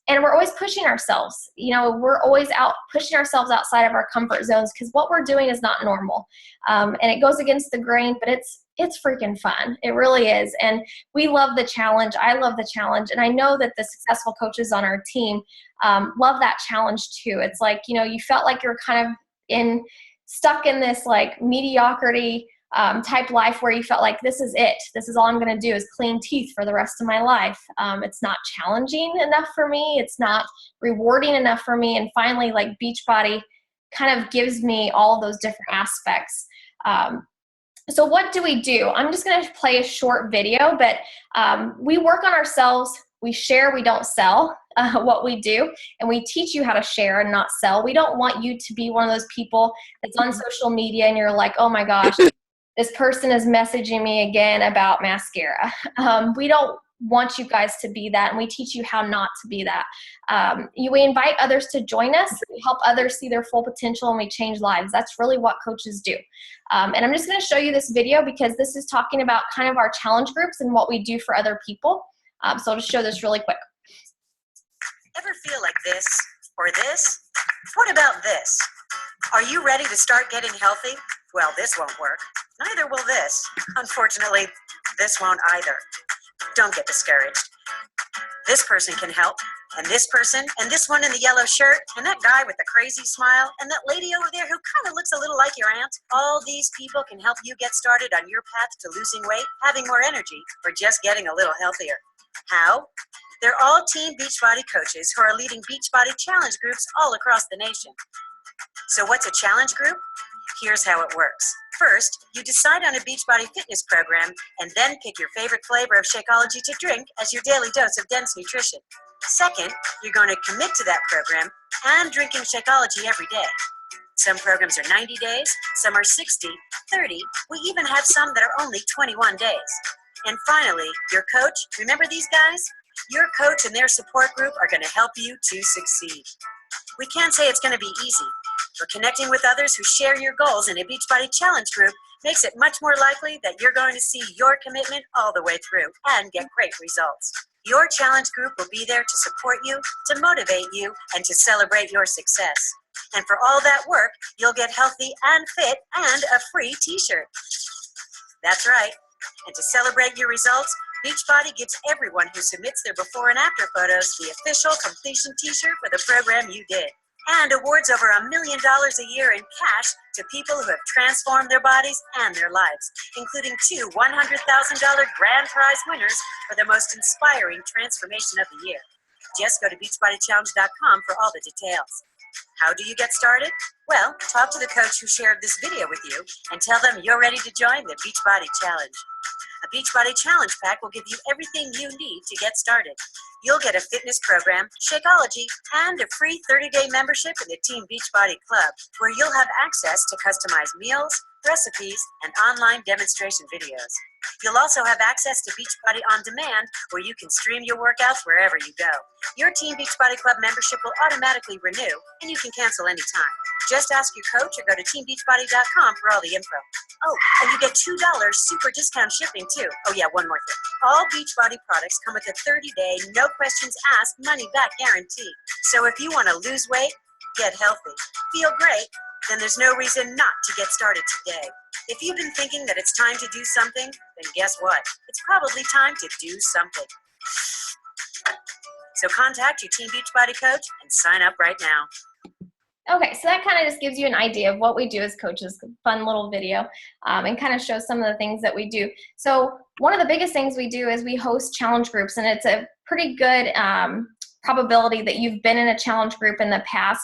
And we're always pushing ourselves. We're always out pushing ourselves outside of our comfort zones, because what we're doing is not normal. And it goes against the grain, but it's freaking fun. It really is. And we love the challenge. I love the challenge. And I know that the successful coaches on our team love that challenge too. It's like, you felt like you're kind of stuck in this like mediocrity type life where you felt like this is it. This is all I'm going to do is clean teeth for the rest of my life. It's not challenging enough for me. It's not rewarding enough for me. And finally, like Beachbody kind of gives me all those different aspects. So what do we do? I'm just going to play a short video, but we work on ourselves. We share, we don't sell what we do, and we teach you how to share and not sell. We don't want you to be one of those people that's on social media and you're like, oh my gosh, this person is messaging me again about mascara. We don't want you guys to be that, and we teach you how not to be that. We invite others to join us. We help others see their full potential, and we change lives. That's really what coaches do. And I'm just going to show you this video because this is talking about kind of our challenge groups and what we do for other people. So I'll just show this really quick. Ever feel like this or this? What about this? Are you ready to start getting healthy? Well, this won't work. Neither will this. Unfortunately, this won't either. Don't get discouraged. This person can help, and this person, and this one in the yellow shirt, and that guy with the crazy smile, and that lady over there who kind of looks a little like your aunt. All these people can help you get started on your path to losing weight, having more energy, or just getting a little healthier. How? They're all Team Beachbody coaches who are leading Beachbody challenge groups all across the nation. So what's a challenge group? Here's how it works. First, you decide on a Beachbody fitness program and then pick your favorite flavor of Shakeology to drink as your daily dose of dense nutrition. Second, you're going to commit to that program and drinking Shakeology every day. Some programs are 90 days, some are 60, 30. We even have some that are only 21 days. And finally, your coach, remember these guys? Your coach and their support group are going to help you to succeed. We can't say it's going to be easy, but connecting with others who share your goals in a Beachbody challenge group makes it much more likely that you're going to see your commitment all the way through and get great results. Your challenge group will be there to support you, to motivate you, and to celebrate your success. And for all that work, you'll get healthy and fit and a free t-shirt. That's right. And to celebrate your results, Beachbody gives everyone who submits their before and after photos the official completion t-shirt for the program you did, and awards over $1 million a year in cash to people who have transformed their bodies and their lives, including 2 $100,000 grand prize winners for the most inspiring transformation of the year. Just go to beachbodychallenge.com for all the details. How do you get started? Well, talk to the coach who shared this video with you and tell them you're ready to join the Beachbody Challenge. A Beachbody Challenge Pack will give you everything you need to get started. You'll get a fitness program, Shakeology, and a free 30-day membership in the Team Beachbody Club, where you'll have access to customized meals, recipes, and online demonstration videos. You'll also have access to Beachbody On Demand, where you can stream your workouts wherever you go. Your Team Beachbody Club membership will automatically renew, and you can cancel anytime. Just ask your coach or go to teambeachbody.com for all the info. Oh, and you get $2 super discount shipping too. Oh yeah, one more thing. All Beachbody products come with a 30-day, no questions asked, money-back guarantee. So if you want to lose weight, get healthy, feel great, then there's no reason not to get started today. If you've been thinking that it's time to do something, then guess what? It's probably time to do something. So contact your Team Beachbody coach and sign up right now. Okay, so that kind of just gives you an idea of what we do as coaches, fun little video, and kind of shows some of the things that we do. So one of the biggest things we do is we host challenge groups, and it's a pretty good probability that you've been in a challenge group in the past,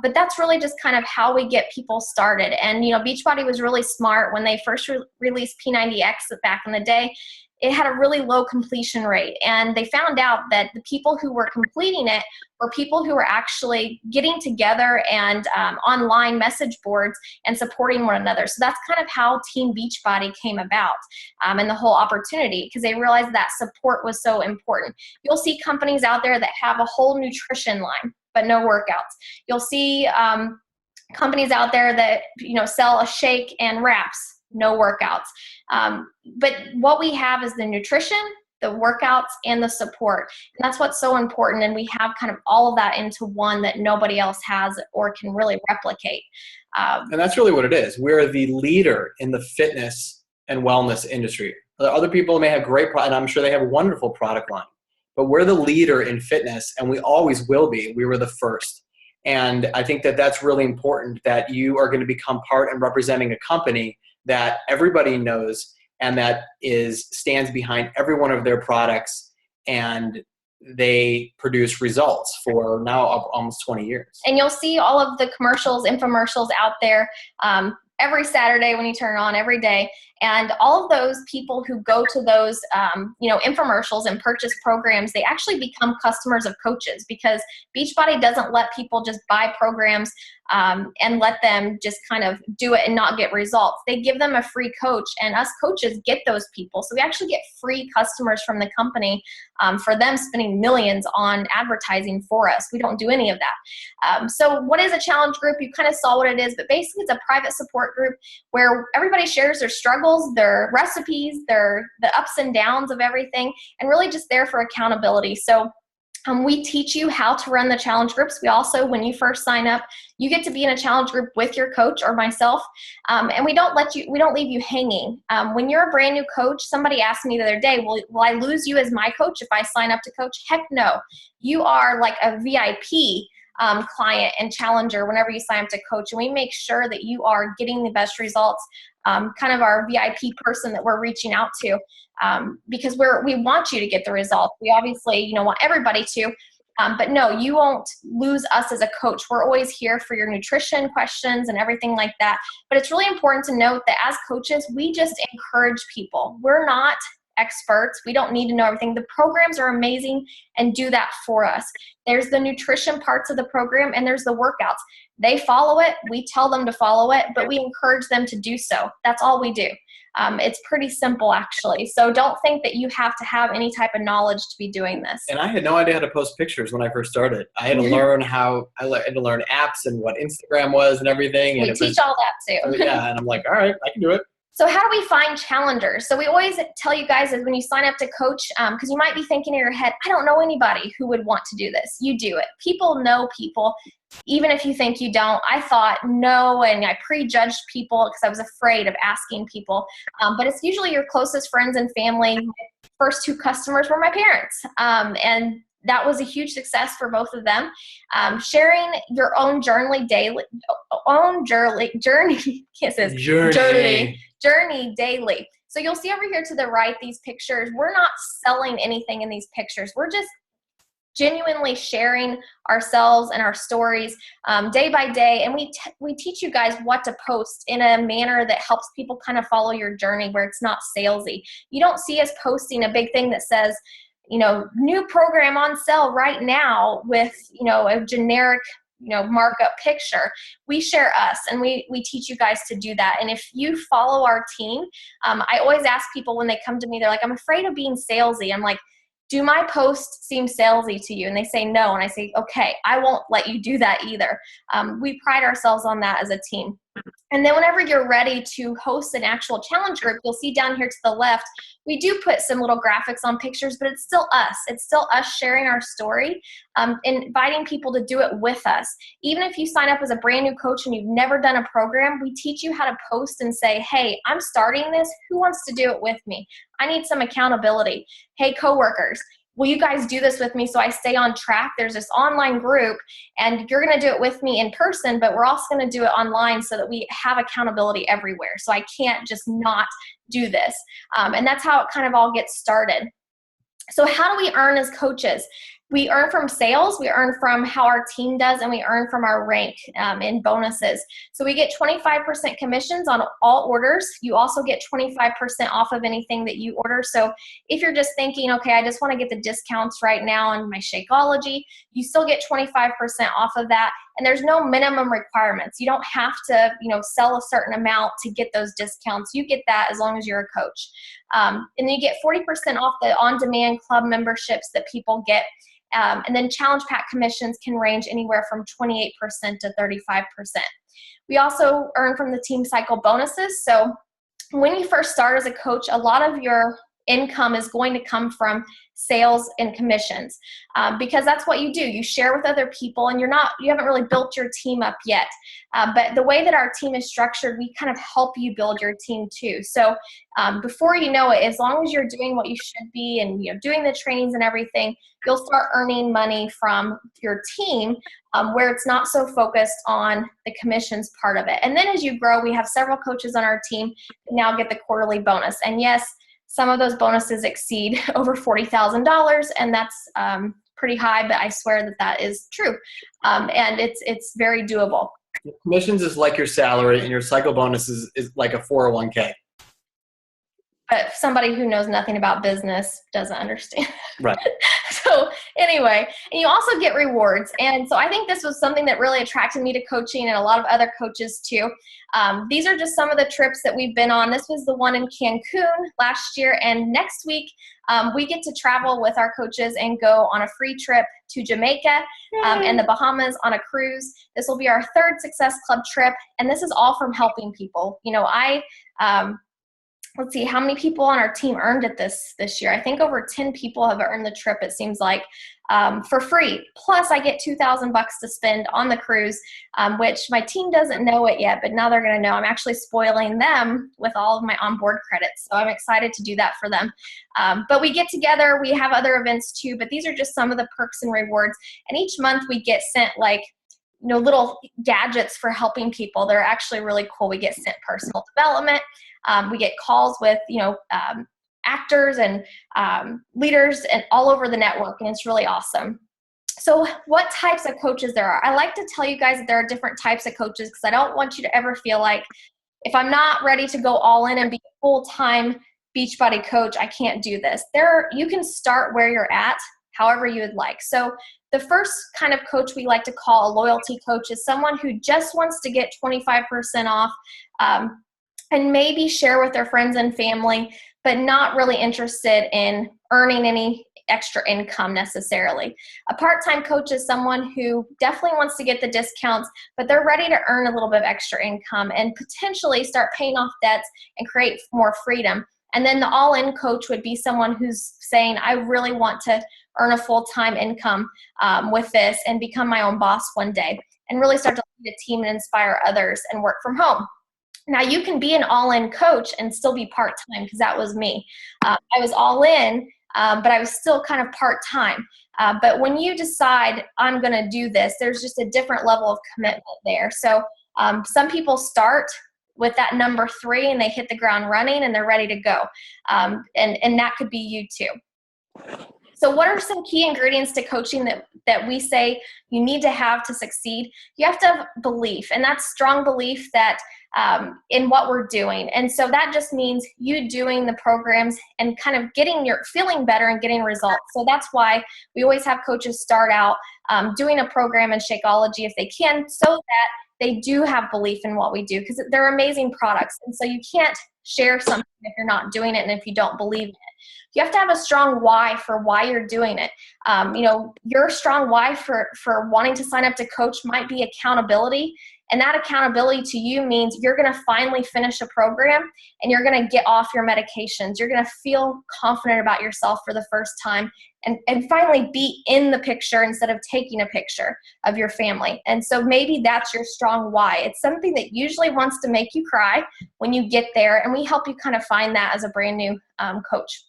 but that's really just kind of how we get people started. And Beachbody was really smart when they first released P90X back in the day. It had a really low completion rate, and they found out that the people who were completing it were people who were actually getting together and online message boards and supporting one another. So that's kind of how Team Beachbody came about, and the whole opportunity, because they realized that support was so important. You'll see companies out there that have a whole nutrition line, but no workouts. You'll see companies out there that sell a shake and wraps, no workouts. But what we have is the nutrition, the workouts, and the support. And that's what's so important. And we have kind of all of that into one that nobody else has or can really replicate. And that's really what it is. We're the leader in the fitness and wellness industry. Other people may have great product, and I'm sure they have a wonderful product line, but we're the leader in fitness, and we always will be. We were the first. And I think that that's really important, that you are going to become part and representing a company that everybody knows and that stands behind every one of their products, and they produce results for now almost 20 years. And you'll see all of the commercials, infomercials out there every Saturday when you turn on, every day. And all of those people who go to those, infomercials and purchase programs, they actually become customers of coaches, because Beachbody doesn't let people just buy programs and let them just kind of do it and not get results. They give them a free coach, and us coaches get those people. So we actually get free customers from the company for them spending millions on advertising for us. We don't do any of that. So what is a challenge group? You kind of saw what it is, but basically it's a private support group where everybody shares their struggles, their recipes, the ups and downs of everything, and really just there for accountability. So we teach you how to run the challenge groups. We also, when you first sign up, you get to be in a challenge group with your coach or myself, and we don't leave you hanging. When you're a brand new coach, somebody asked me the other day, will I lose you as my coach if I sign up to coach? Heck no. You are like a VIP client and challenger whenever you sign up to coach, and we make sure that you are getting the best results, kind of our VIP person that we're reaching out to, because we want you to get the results. We obviously want everybody to, but no, you won't lose us as a coach. We're always here for your nutrition questions and everything like that. But it's really important to note that as coaches, we just encourage people. We're not experts. We don't need to know everything. The programs are amazing and do that for us. There's the nutrition parts of the program, and there's the workouts. They follow it. We tell them to follow it, but we encourage them to do so. That's all we do. It's pretty simple, actually. So don't think that you have to have any type of knowledge to be doing this. And I had no idea how to post pictures when I first started. I had to learn apps and what Instagram was and everything. We teach all that too. Yeah, and I'm like, all right, I can do it. So how do we find challengers? So we always tell you guys is when you sign up to coach, because you might be thinking in your head, I don't know anybody who would want to do this. You do it. People know people, even if you think you don't. I thought no, and I prejudged people because I was afraid of asking people. But it's usually your closest friends and family. My first 2 customers were my parents, and that was a huge success for both of them. Sharing your own journey daily. So you'll see over here to the right these pictures. We're not selling anything in these pictures. We're just genuinely sharing ourselves and our stories day by day. And we teach you guys what to post in a manner that helps people kind of follow your journey, where it's not salesy. You don't see us posting a big thing that says, new program on sale right now with, a generic, markup picture. We share us, and we teach you guys to do that. And if you follow our team, I always ask people when they come to me, they're like, I'm afraid of being salesy. I'm like, do my posts seem salesy to you? And they say no. And I say, okay, I won't let you do that either. We pride ourselves on that as a team. And then whenever you're ready to host an actual challenge group, you'll see down here to the left, we do put some little graphics on pictures, but it's still us. It's still us sharing our story, inviting people to do it with us. Even if you sign up as a brand new coach and you've never done a program, we teach you how to post and say, hey, I'm starting this. Who wants to do it with me? I need some accountability. Hey, coworkers, will you guys do this with me so I stay on track? There's this online group, and you're going to do it with me in person, but we're also going to do it online so that we have accountability everywhere. So I can't just not do this. And that's how it kind of all gets started. So how do we earn as coaches? We earn from sales, we earn from how our team does, and we earn from our rank in bonuses. So we get 25% commissions on all orders. You also get 25% off of anything that you order. So if you're just thinking, okay, I just want to get the discounts right now on my Shakeology, you still get 25% off of that. And there's no minimum requirements. You don't have to, sell a certain amount to get those discounts. You get that as long as you're a coach. And then you get 40% off the on-demand club memberships that people get. And then challenge pack commissions can range anywhere from 28% to 35%. We also earn from the team cycle bonuses. So when you first start as a coach, a lot of your income is going to come from sales and commissions, because that's what you do. You share with other people, and you haven't really built your team up yet. But the way that our team is structured, we kind of help you build your team too. So before you know it, as long as you're doing what you should be and doing the trainings and everything, you'll start earning money from your team, where it's not so focused on the commissions part of it. And then as you grow, we have several coaches on our team that now get the quarterly bonus. And yes, some of those bonuses exceed over $40,000, and that's pretty high, but I swear that is true. And it's very doable. Commissions is like your salary, and your cycle bonus is like a 401k. But somebody who knows nothing about business doesn't understand. Right. So anyway, and you also get rewards. And so I think this was something that really attracted me to coaching, and a lot of other coaches too. These are just some of the trips that we've been on. This was the one in Cancun last year. And next week, we get to travel with our coaches and go on a free trip to Jamaica and the Bahamas on a cruise. This will be our third Success Club trip. And this is all from helping people. Let's see, how many people on our team earned it this year? I think over 10 people have earned the trip, it seems like, for free. Plus, I get $2,000 to spend on the cruise, which my team doesn't know it yet, but now they're going to know. I'm actually spoiling them with all of my onboard credits, so I'm excited to do that for them. But we get together. We have other events too, but these are just some of the perks and rewards. And each month we get sent little gadgets for helping people. They're actually really cool. We get sent personal development. We get calls with, actors and leaders and all over the network, and it's really awesome. So what types of coaches there are? I like to tell you guys that there are different types of coaches, because I don't want you to ever feel like, if I'm not ready to go all in and be a full-time Beachbody coach, I can't do this. You can start where you're at, however you would like. So the first kind of coach we like to call a loyalty coach is someone who just wants to get 25% off, and maybe share with their friends and family, but not really interested in earning any extra income necessarily. A part-time coach is someone who definitely wants to get the discounts, but they're ready to earn a little bit of extra income and potentially start paying off debts and create more freedom. And then the all-in coach would be someone who's saying, I really want to earn a full-time income with this and become my own boss one day, and really start to lead a team and inspire others and work from home. Now, you can be an all-in coach and still be part-time, because that was me. I was all in, but I was still kind of part-time. But when you decide, I'm going to do this, there's just a different level of commitment there. So some people start with that number 3 and they hit the ground running and they're ready to go. And that could be you too. So what are some key ingredients to coaching that we say you need to have to succeed? You have to have belief, and that's strong belief that in what we're doing. And so that just means you doing the programs and kind of feeling better and getting results. So that's why we always have coaches start out doing a program in Shakeology if they can, so that they do have belief in what we do, because they're amazing products. And so you can't share something if you're not doing it and if you don't believe in it. You have to have a strong why for why you're doing it. Your strong why for wanting to sign up to coach might be accountability. And that accountability to you means you're going to finally finish a program and you're going to get off your medications. You're going to feel confident about yourself for the first time and finally be in the picture instead of taking a picture of your family. And so maybe that's your strong why. It's something that usually wants to make you cry when you get there, and we help you kind of find that as a brand new coach.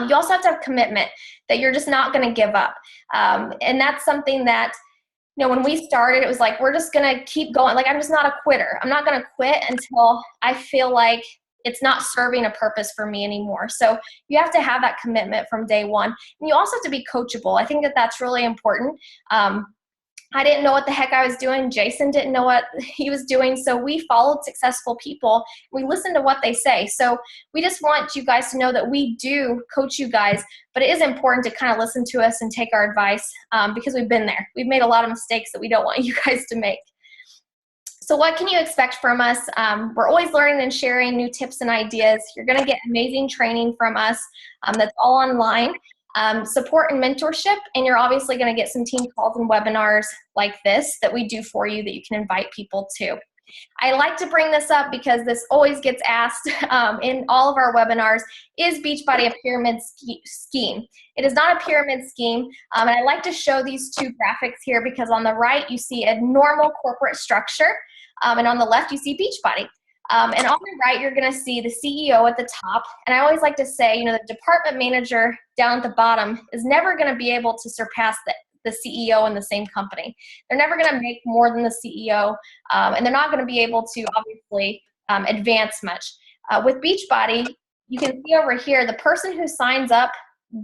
You also have to have commitment that you're just not going to give up. And that's something that, when we started, it was like, we're just going to keep going. Like, I'm just not a quitter. I'm not going to quit until I feel like it's not serving a purpose for me anymore. So you have to have that commitment from day one. And you also have to be coachable. I think that that's really important. I didn't know what the heck I was doing. Jason didn't know what he was doing. So we followed successful people. We listened to what they say. So we just want you guys to know that we do coach you guys, but it is important to kind of listen to us and take our advice because we've been there. We've made a lot of mistakes that we don't want you guys to make. So what can you expect from us? We're always learning and sharing new tips and ideas. You're going to get amazing training from us that's all online. Support and mentorship, and you're obviously going to get some team calls and webinars like this that we do for you that you can invite people to. I like to bring this up because this always gets asked in all of our webinars. Is Beachbody a pyramid scheme? It is not a pyramid scheme, and I like to show these two graphics here because on the right you see a normal corporate structure, and on the left you see Beachbody. And on the right, you're going to see the CEO at the top. And I always like to say, the department manager down at the bottom is never going to be able to surpass the CEO in the same company. They're never going to make more than the CEO, and they're not going to be able to, obviously, advance much. With Beachbody, you can see over here, the person who signs up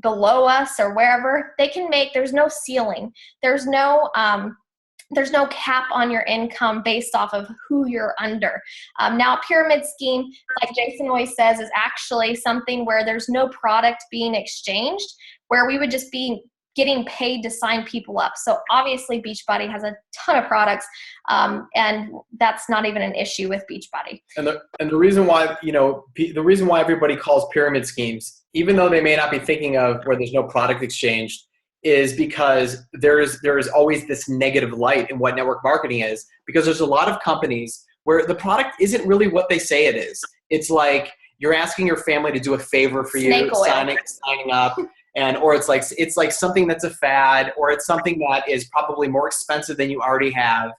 below us or wherever, they can make, there's no ceiling. There's no cap on your income based off of who you're under. Now, a pyramid scheme, like Jason always says, is actually something where there's no product being exchanged, where we would just be getting paid to sign people up. So obviously Beachbody has a ton of products, and that's not even an issue with Beachbody. And the reason why, the reason why everybody calls pyramid schemes, even though they may not be thinking of where there's no product exchange, is because there is always this negative light in what network marketing is, because there's a lot of companies where the product isn't really what they say it is. It's like you're asking your family to do a favor for you, signing up, or it's like something that's a fad, or it's something that is probably more expensive than you already have.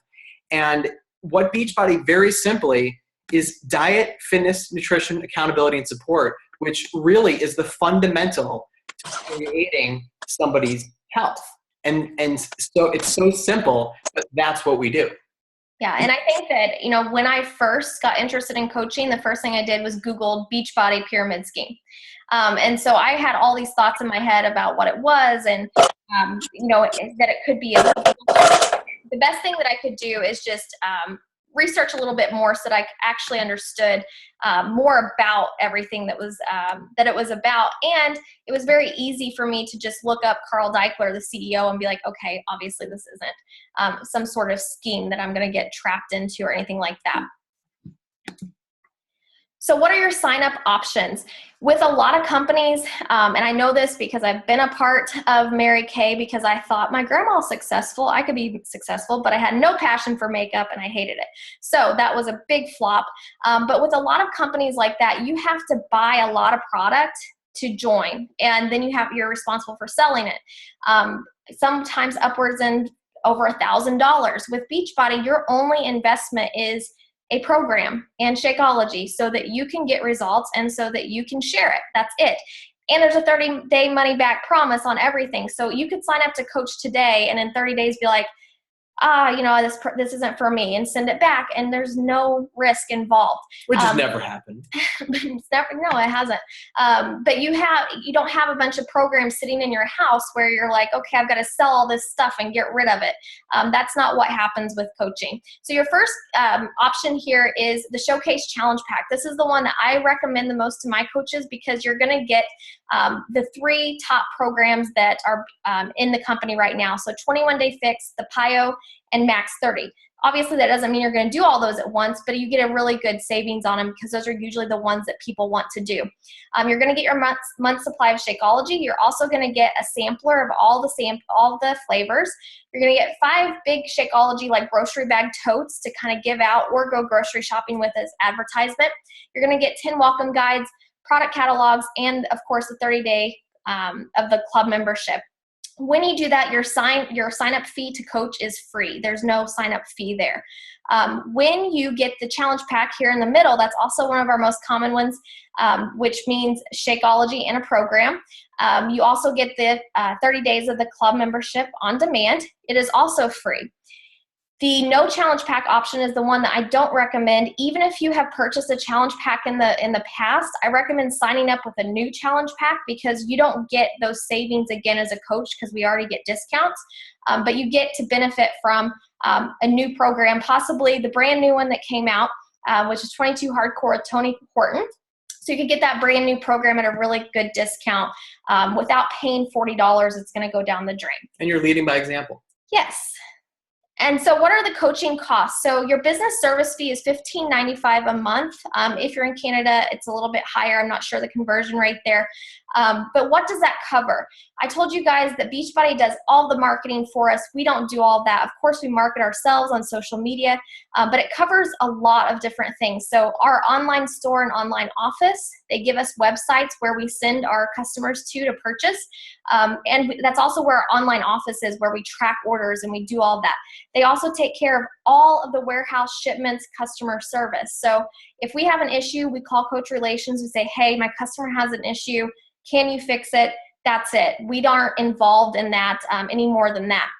And what Beachbody very simply is diet, fitness, nutrition, accountability, and support, which really is the fundamental to creating somebody's health. And so it's so simple, but that's what we do. Yeah, and I think that, when I first got interested in coaching, the first thing I did was Google Beachbody pyramid scheme. And so I had all these thoughts in my head about what it was and, that it could be the best thing that I could do is just research a little bit more so that I actually understood more about everything that it was about. And it was very easy for me to just look up Carl Deichler, the CEO, and be like, okay, obviously this isn't some sort of scheme that I'm going to get trapped into or anything like that. So what are your sign-up options? With a lot of companies, and I know this because I've been a part of Mary Kay because I thought my grandma was successful, I could be successful, but I had no passion for makeup and I hated it. So that was a big flop. But with a lot of companies like that, you have to buy a lot of product to join, and then you're responsible for selling it. Sometimes upwards and over $1,000. With Beachbody, your only investment is a program and Shakeology so that you can get results and so that you can share it. That's it. And there's a 30-day money-back promise on everything. So you could sign up to Coach today and in 30 days be like, this isn't for me, and send it back, and there's no risk involved. Which has never happened. No, it hasn't. But you don't have a bunch of programs sitting in your house where you're like, okay, I've got to sell all this stuff and get rid of it. That's not what happens with coaching. So your first option here is the Showcase Challenge Pack. This is the one that I recommend the most to my coaches because you're going to get the 3 top programs that are in the company right now. So 21-Day Fix, the PIO, and Max 30. Obviously, that doesn't mean you're going to do all those at once, but you get a really good savings on them because those are usually the ones that people want to do. You're going to get your month supply of Shakeology. You're also going to get a sampler of all the flavors. You're going to get 5 big Shakeology like grocery bag totes to kind of give out or go grocery shopping with as advertisement. You're going to get 10 welcome guides, product catalogs, and of course the 30-day of the club membership. When you do that, your sign-up fee to coach is free. There's no sign-up fee there. When you get the challenge pack here in the middle, that's also one of our most common ones, which means Shakeology and a program. You also get the 30 days of the club membership on demand. It is also free. The no challenge pack option is the one that I don't recommend. Even if you have purchased a challenge pack in the past, I recommend signing up with a new challenge pack because you don't get those savings again as a coach because we already get discounts. But you get to benefit from a new program, possibly the brand new one that came out, which is 22 Hardcore with Tony Horton. So you can get that brand new program at a really good discount without paying $40. It's going to go down the drain. And you're leading by example. Yes. And so what are the coaching costs? So your business service fee is $15.95 a month. If you're in Canada, it's a little bit higher. I'm not sure the conversion rate there. But what does that cover? I told you guys that Beachbody does all the marketing for us. We don't do all that. Of course, we market ourselves on social media, but it covers a lot of different things. So our online store and online office, they give us websites where we send our customers to purchase. And that's also where our online office is, where we track orders and we do all that. They also take care of all of the warehouse shipments, customer service. So if we have an issue, we call Coach Relations. We say, hey, my customer has an issue. Can you fix it? That's it. We aren't involved in that any more than that.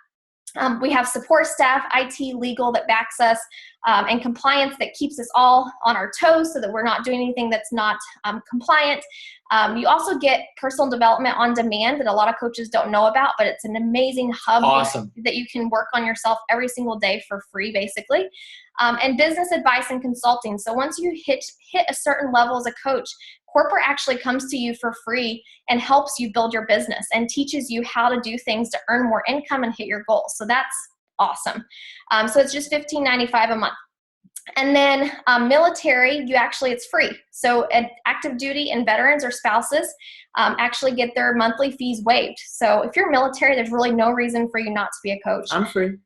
We have support staff, IT, legal that backs us, and compliance that keeps us all on our toes so that we're not doing anything that's not compliant. You also get personal development on demand that a lot of coaches don't know about, but it's an amazing hub that you can work on yourself every single day for free, basically. And business advice and consulting. So once you hit a certain level as a coach, corporate actually comes to you for free and helps you build your business and teaches you how to do things to earn more income and hit your goals. So that's awesome. So it's just $15.95 a month. And then military, it's free. So active duty and veterans or spouses actually get their monthly fees waived. So if you're military, there's really no reason for you not to be a coach. I'm free.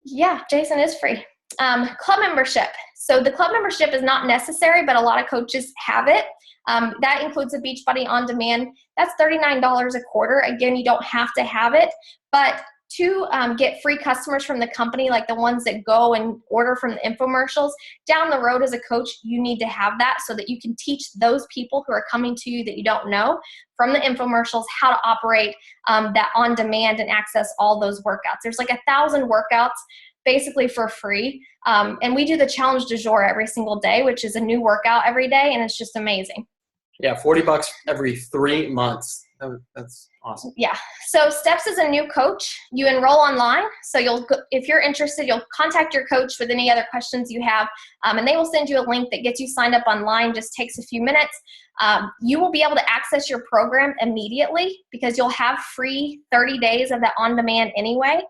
Yeah, Jason is free. Club membership. So the club membership is not necessary, but a lot of coaches have it. That includes a Beachbody on demand. That's $39 a quarter. Again, you don't have to have it, but to get free customers from the company, like the ones that go and order from the infomercials, down the road as a coach, you need to have that so that you can teach those people who are coming to you that you don't know from the infomercials how to operate that on demand and access all those workouts. There's like 1,000 workouts basically for free. And we do the challenge du jour every single day, which is a new workout every day. And it's just amazing. Yeah. $40 every 3 months. That's awesome. Yeah. So Steps is a new coach. You enroll online. So if you're interested, you'll contact your coach with any other questions you have. And they will send you a link that gets you signed up online. Just takes a few minutes. You will be able to access your program immediately because you'll have free 30 days of that on demand anyway.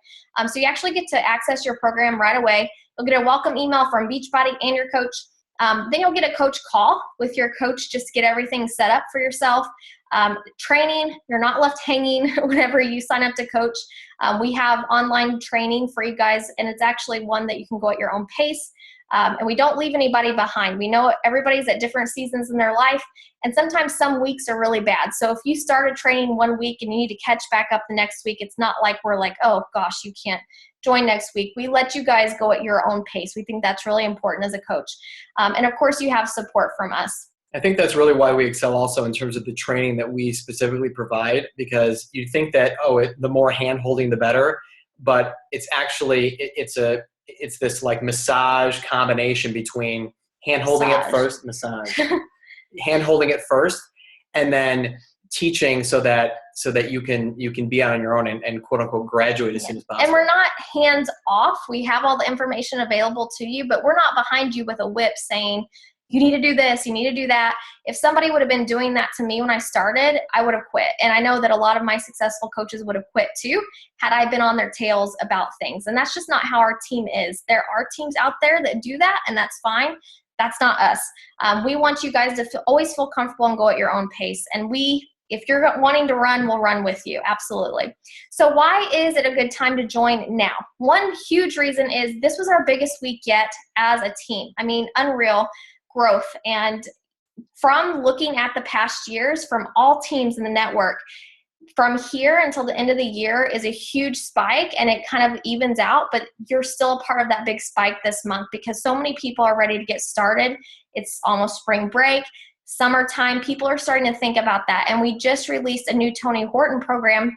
So you actually get to access your program right away. You'll get a welcome email from Beachbody and your coach. Then you'll get a coach call with your coach just to get everything set up for yourself. Training, you're not left hanging whenever you sign up to coach. We have online training for you guys, and it's actually one that you can go at your own pace. And we don't leave anybody behind. We know everybody's at different seasons in their life, and sometimes some weeks are really bad. So if you started training one week and you need to catch back up the next week, it's not like we're like, oh gosh, you can't join next week. We let you guys go at your own pace. We think that's really important as a coach. And of course, you have support from us. I think that's really why we excel also in terms of the training that we specifically provide, because you think that, the more hand holding, the better, but it's actually, it's this like massage combination between hand holding it first, hand holding it first, and then teaching so that you can be on your own and quote unquote graduate as soon as possible. And we're not hands off. We have all the information available to you, but we're not behind you with a whip saying, you need to do this, you need to do that. If somebody would have been doing that to me when I started, I would have quit. And I know that a lot of my successful coaches would have quit too, had I been on their tails about things. And that's just not how our team is. There are teams out there that do that, and that's fine. That's not us. We want you guys to always feel comfortable and go at your own pace. And if you're wanting to run, we'll run with you. Absolutely. So why is it a good time to join now? One huge reason is this was our biggest week yet as a team. I mean, unreal growth. And from looking at the past years from all teams in the network, from here until the end of the year is a huge spike, and it kind of evens out, but you're still a part of that big spike this month because so many people are ready to get started. It's almost spring break, summertime. People are starting to think about that. And we just released a new Tony Horton program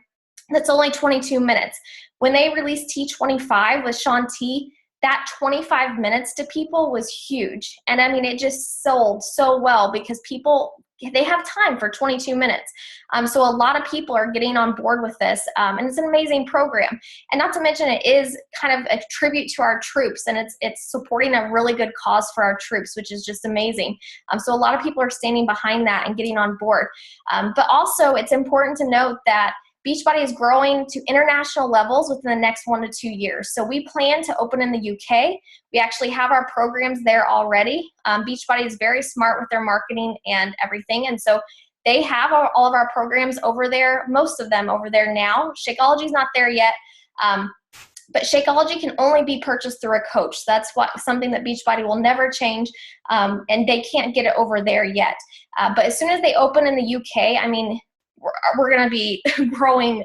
that's only 22 minutes. When they released T25 with Shaun T, that 25 minutes to people was huge. And I mean, it just sold so well because people, they have time for 22 minutes. So a lot of people are getting on board with this. And it's an amazing program. And not to mention, it is kind of a tribute to our troops, and it's supporting a really good cause for our troops, which is just amazing. So a lot of people are standing behind that and getting on board. But also, it's important to note that Beachbody is growing to international levels within the next 1 to 2 years. So we plan to open in the UK. We actually have our programs there already. Beachbody is very smart with their marketing and everything. And so they have all of our programs over there, most of them over there now. Shakeology is not there yet. But Shakeology can only be purchased through a coach. So that's something that Beachbody will never change, and they can't get it over there yet. But as soon as they open in the UK, I mean, we're going to be growing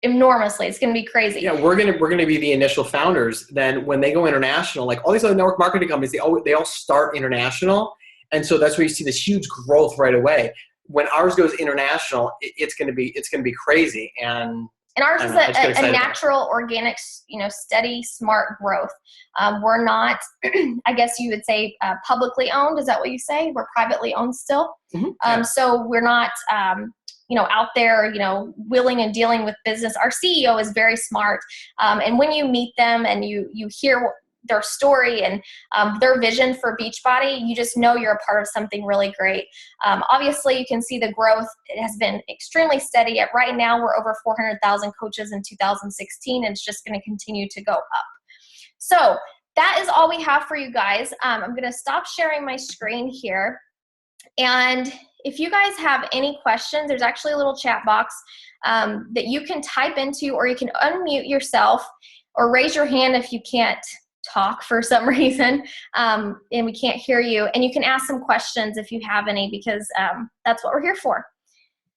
enormously. It's going to be crazy. Yeah, we're going to be the initial founders. Then when they go international, like all these other network marketing companies, they all start international, and so that's where you see this huge growth right away. When ours goes international, it's going to be crazy. And ours is a natural, organic, steady, smart growth. We're not, I guess you would say, publicly owned. Is that what you say? We're privately owned still. Mm-hmm. Yeah. So we're not, out there, willing and dealing with business. Our CEO is very smart. And when you meet them and you hear their story and their vision for Beachbody, you just know you're a part of something really great. Obviously, you can see the growth. It has been extremely steady. Right now, we're over 400,000 coaches in 2016, and it's just going to continue to go up. So that is all we have for you guys. I'm going to stop sharing my screen here. And if you guys have any questions, there's actually a little chat box that you can type into, or you can unmute yourself or raise your hand if you can't talk for some reason and we can't hear you. And you can ask some questions if you have any, because that's what we're here for.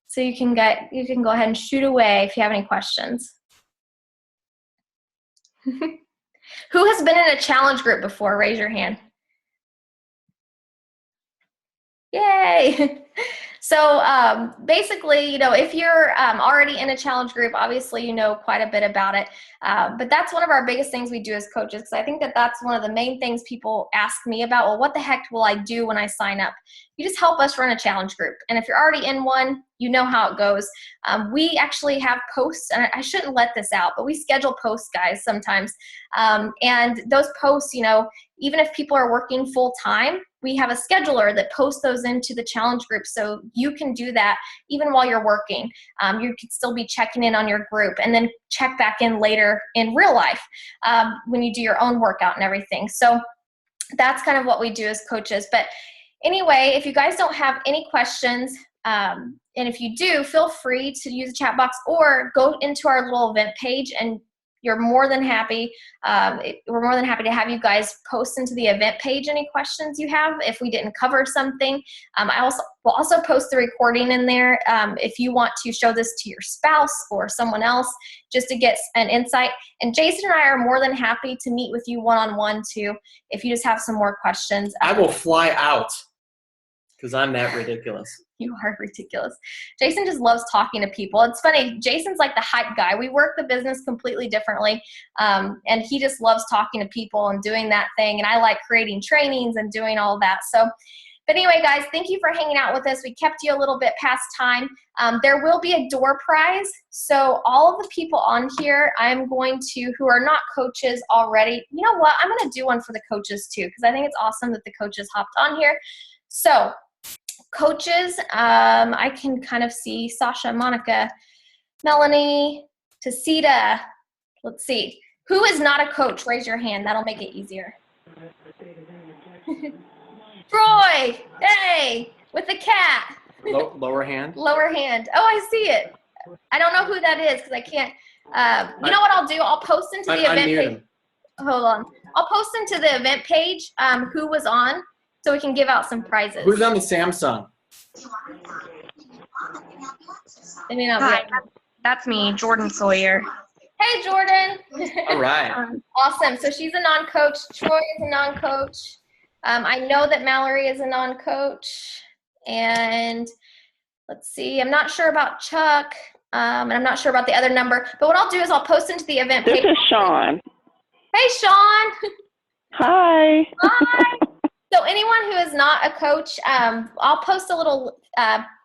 So you can go ahead and shoot away if you have any questions. Who has been in a challenge group before? Raise your hand. Yay. So basically, if you're already in a challenge group, obviously you know quite a bit about it. But that's one of our biggest things we do as coaches, because I think that's one of the main things people ask me about. Well, what the heck will I do when I sign up? You just help us run a challenge group. And if you're already in one, you know how it goes. We actually have posts, and I shouldn't let this out, but we schedule posts, guys, sometimes. And those posts, even if people are working full time, we have a scheduler that posts those into the challenge group. So you can do that even while you're working. You could still be checking in on your group and then check back in later in real life when you do your own workout and everything. So that's kind of what we do as coaches. But anyway, if you guys don't have any questions, and if you do, feel free to use the chat box or go into our little event page, and you're more than happy. We're more than happy to have you guys post into the event page any questions you have if we didn't cover something. I will also post the recording in there if you want to show this to your spouse or someone else just to get an insight. And Jason and I are more than happy to meet with you one-on-one too if you just have some more questions. I will fly out because I'm that ridiculous. You are ridiculous. Jason just loves talking to people. It's funny. Jason's like the hype guy. We work the business completely differently. And he just loves talking to people and doing that thing. And I like creating trainings and doing all of that. So, but anyway, guys, thank you for hanging out with us. We kept you a little bit past time. There will be a door prize. So all of the people on here, I'm going to, who are not coaches already, you know what? I'm going to do one for the coaches too, because I think it's awesome that the coaches hopped on here. So coaches, I can kind of see Sasha, Monica, Melanie, Tasita. Let's see. Who is not a coach? Raise your hand. That'll make it easier. Troy, hey, with the cat. Lower hand. Lower hand. Oh, I see it. I don't know who that is because I can't. You know what I'll do? I'll post into the event page. Hold on. I'll post into the event page who was on, so we can give out some prizes. Who's on the Samsung? They may not Hi, be. that's me, Jordan Sawyer. Hey, Jordan. All right. Awesome. So she's a non-coach. Troy is a non-coach. I know that Mallory is a non-coach. And let's see. I'm not sure about Chuck. And I'm not sure about the other number. But what I'll do is I'll post into the event page. This is Sean. Hey, Sean. Hi. Hi. So anyone who is not a coach, I'll post a little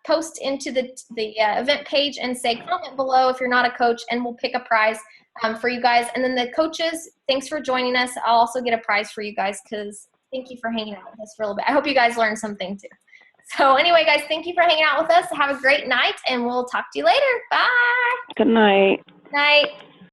post into the event page and say comment below if you're not a coach, and we'll pick a prize for you guys. And then the coaches, thanks for joining us. I'll also get a prize for you guys because thank you for hanging out with us for a little bit. I hope you guys learned something too. So anyway, guys, thank you for hanging out with us. Have a great night, and we'll talk to you later. Bye. Good night. Night.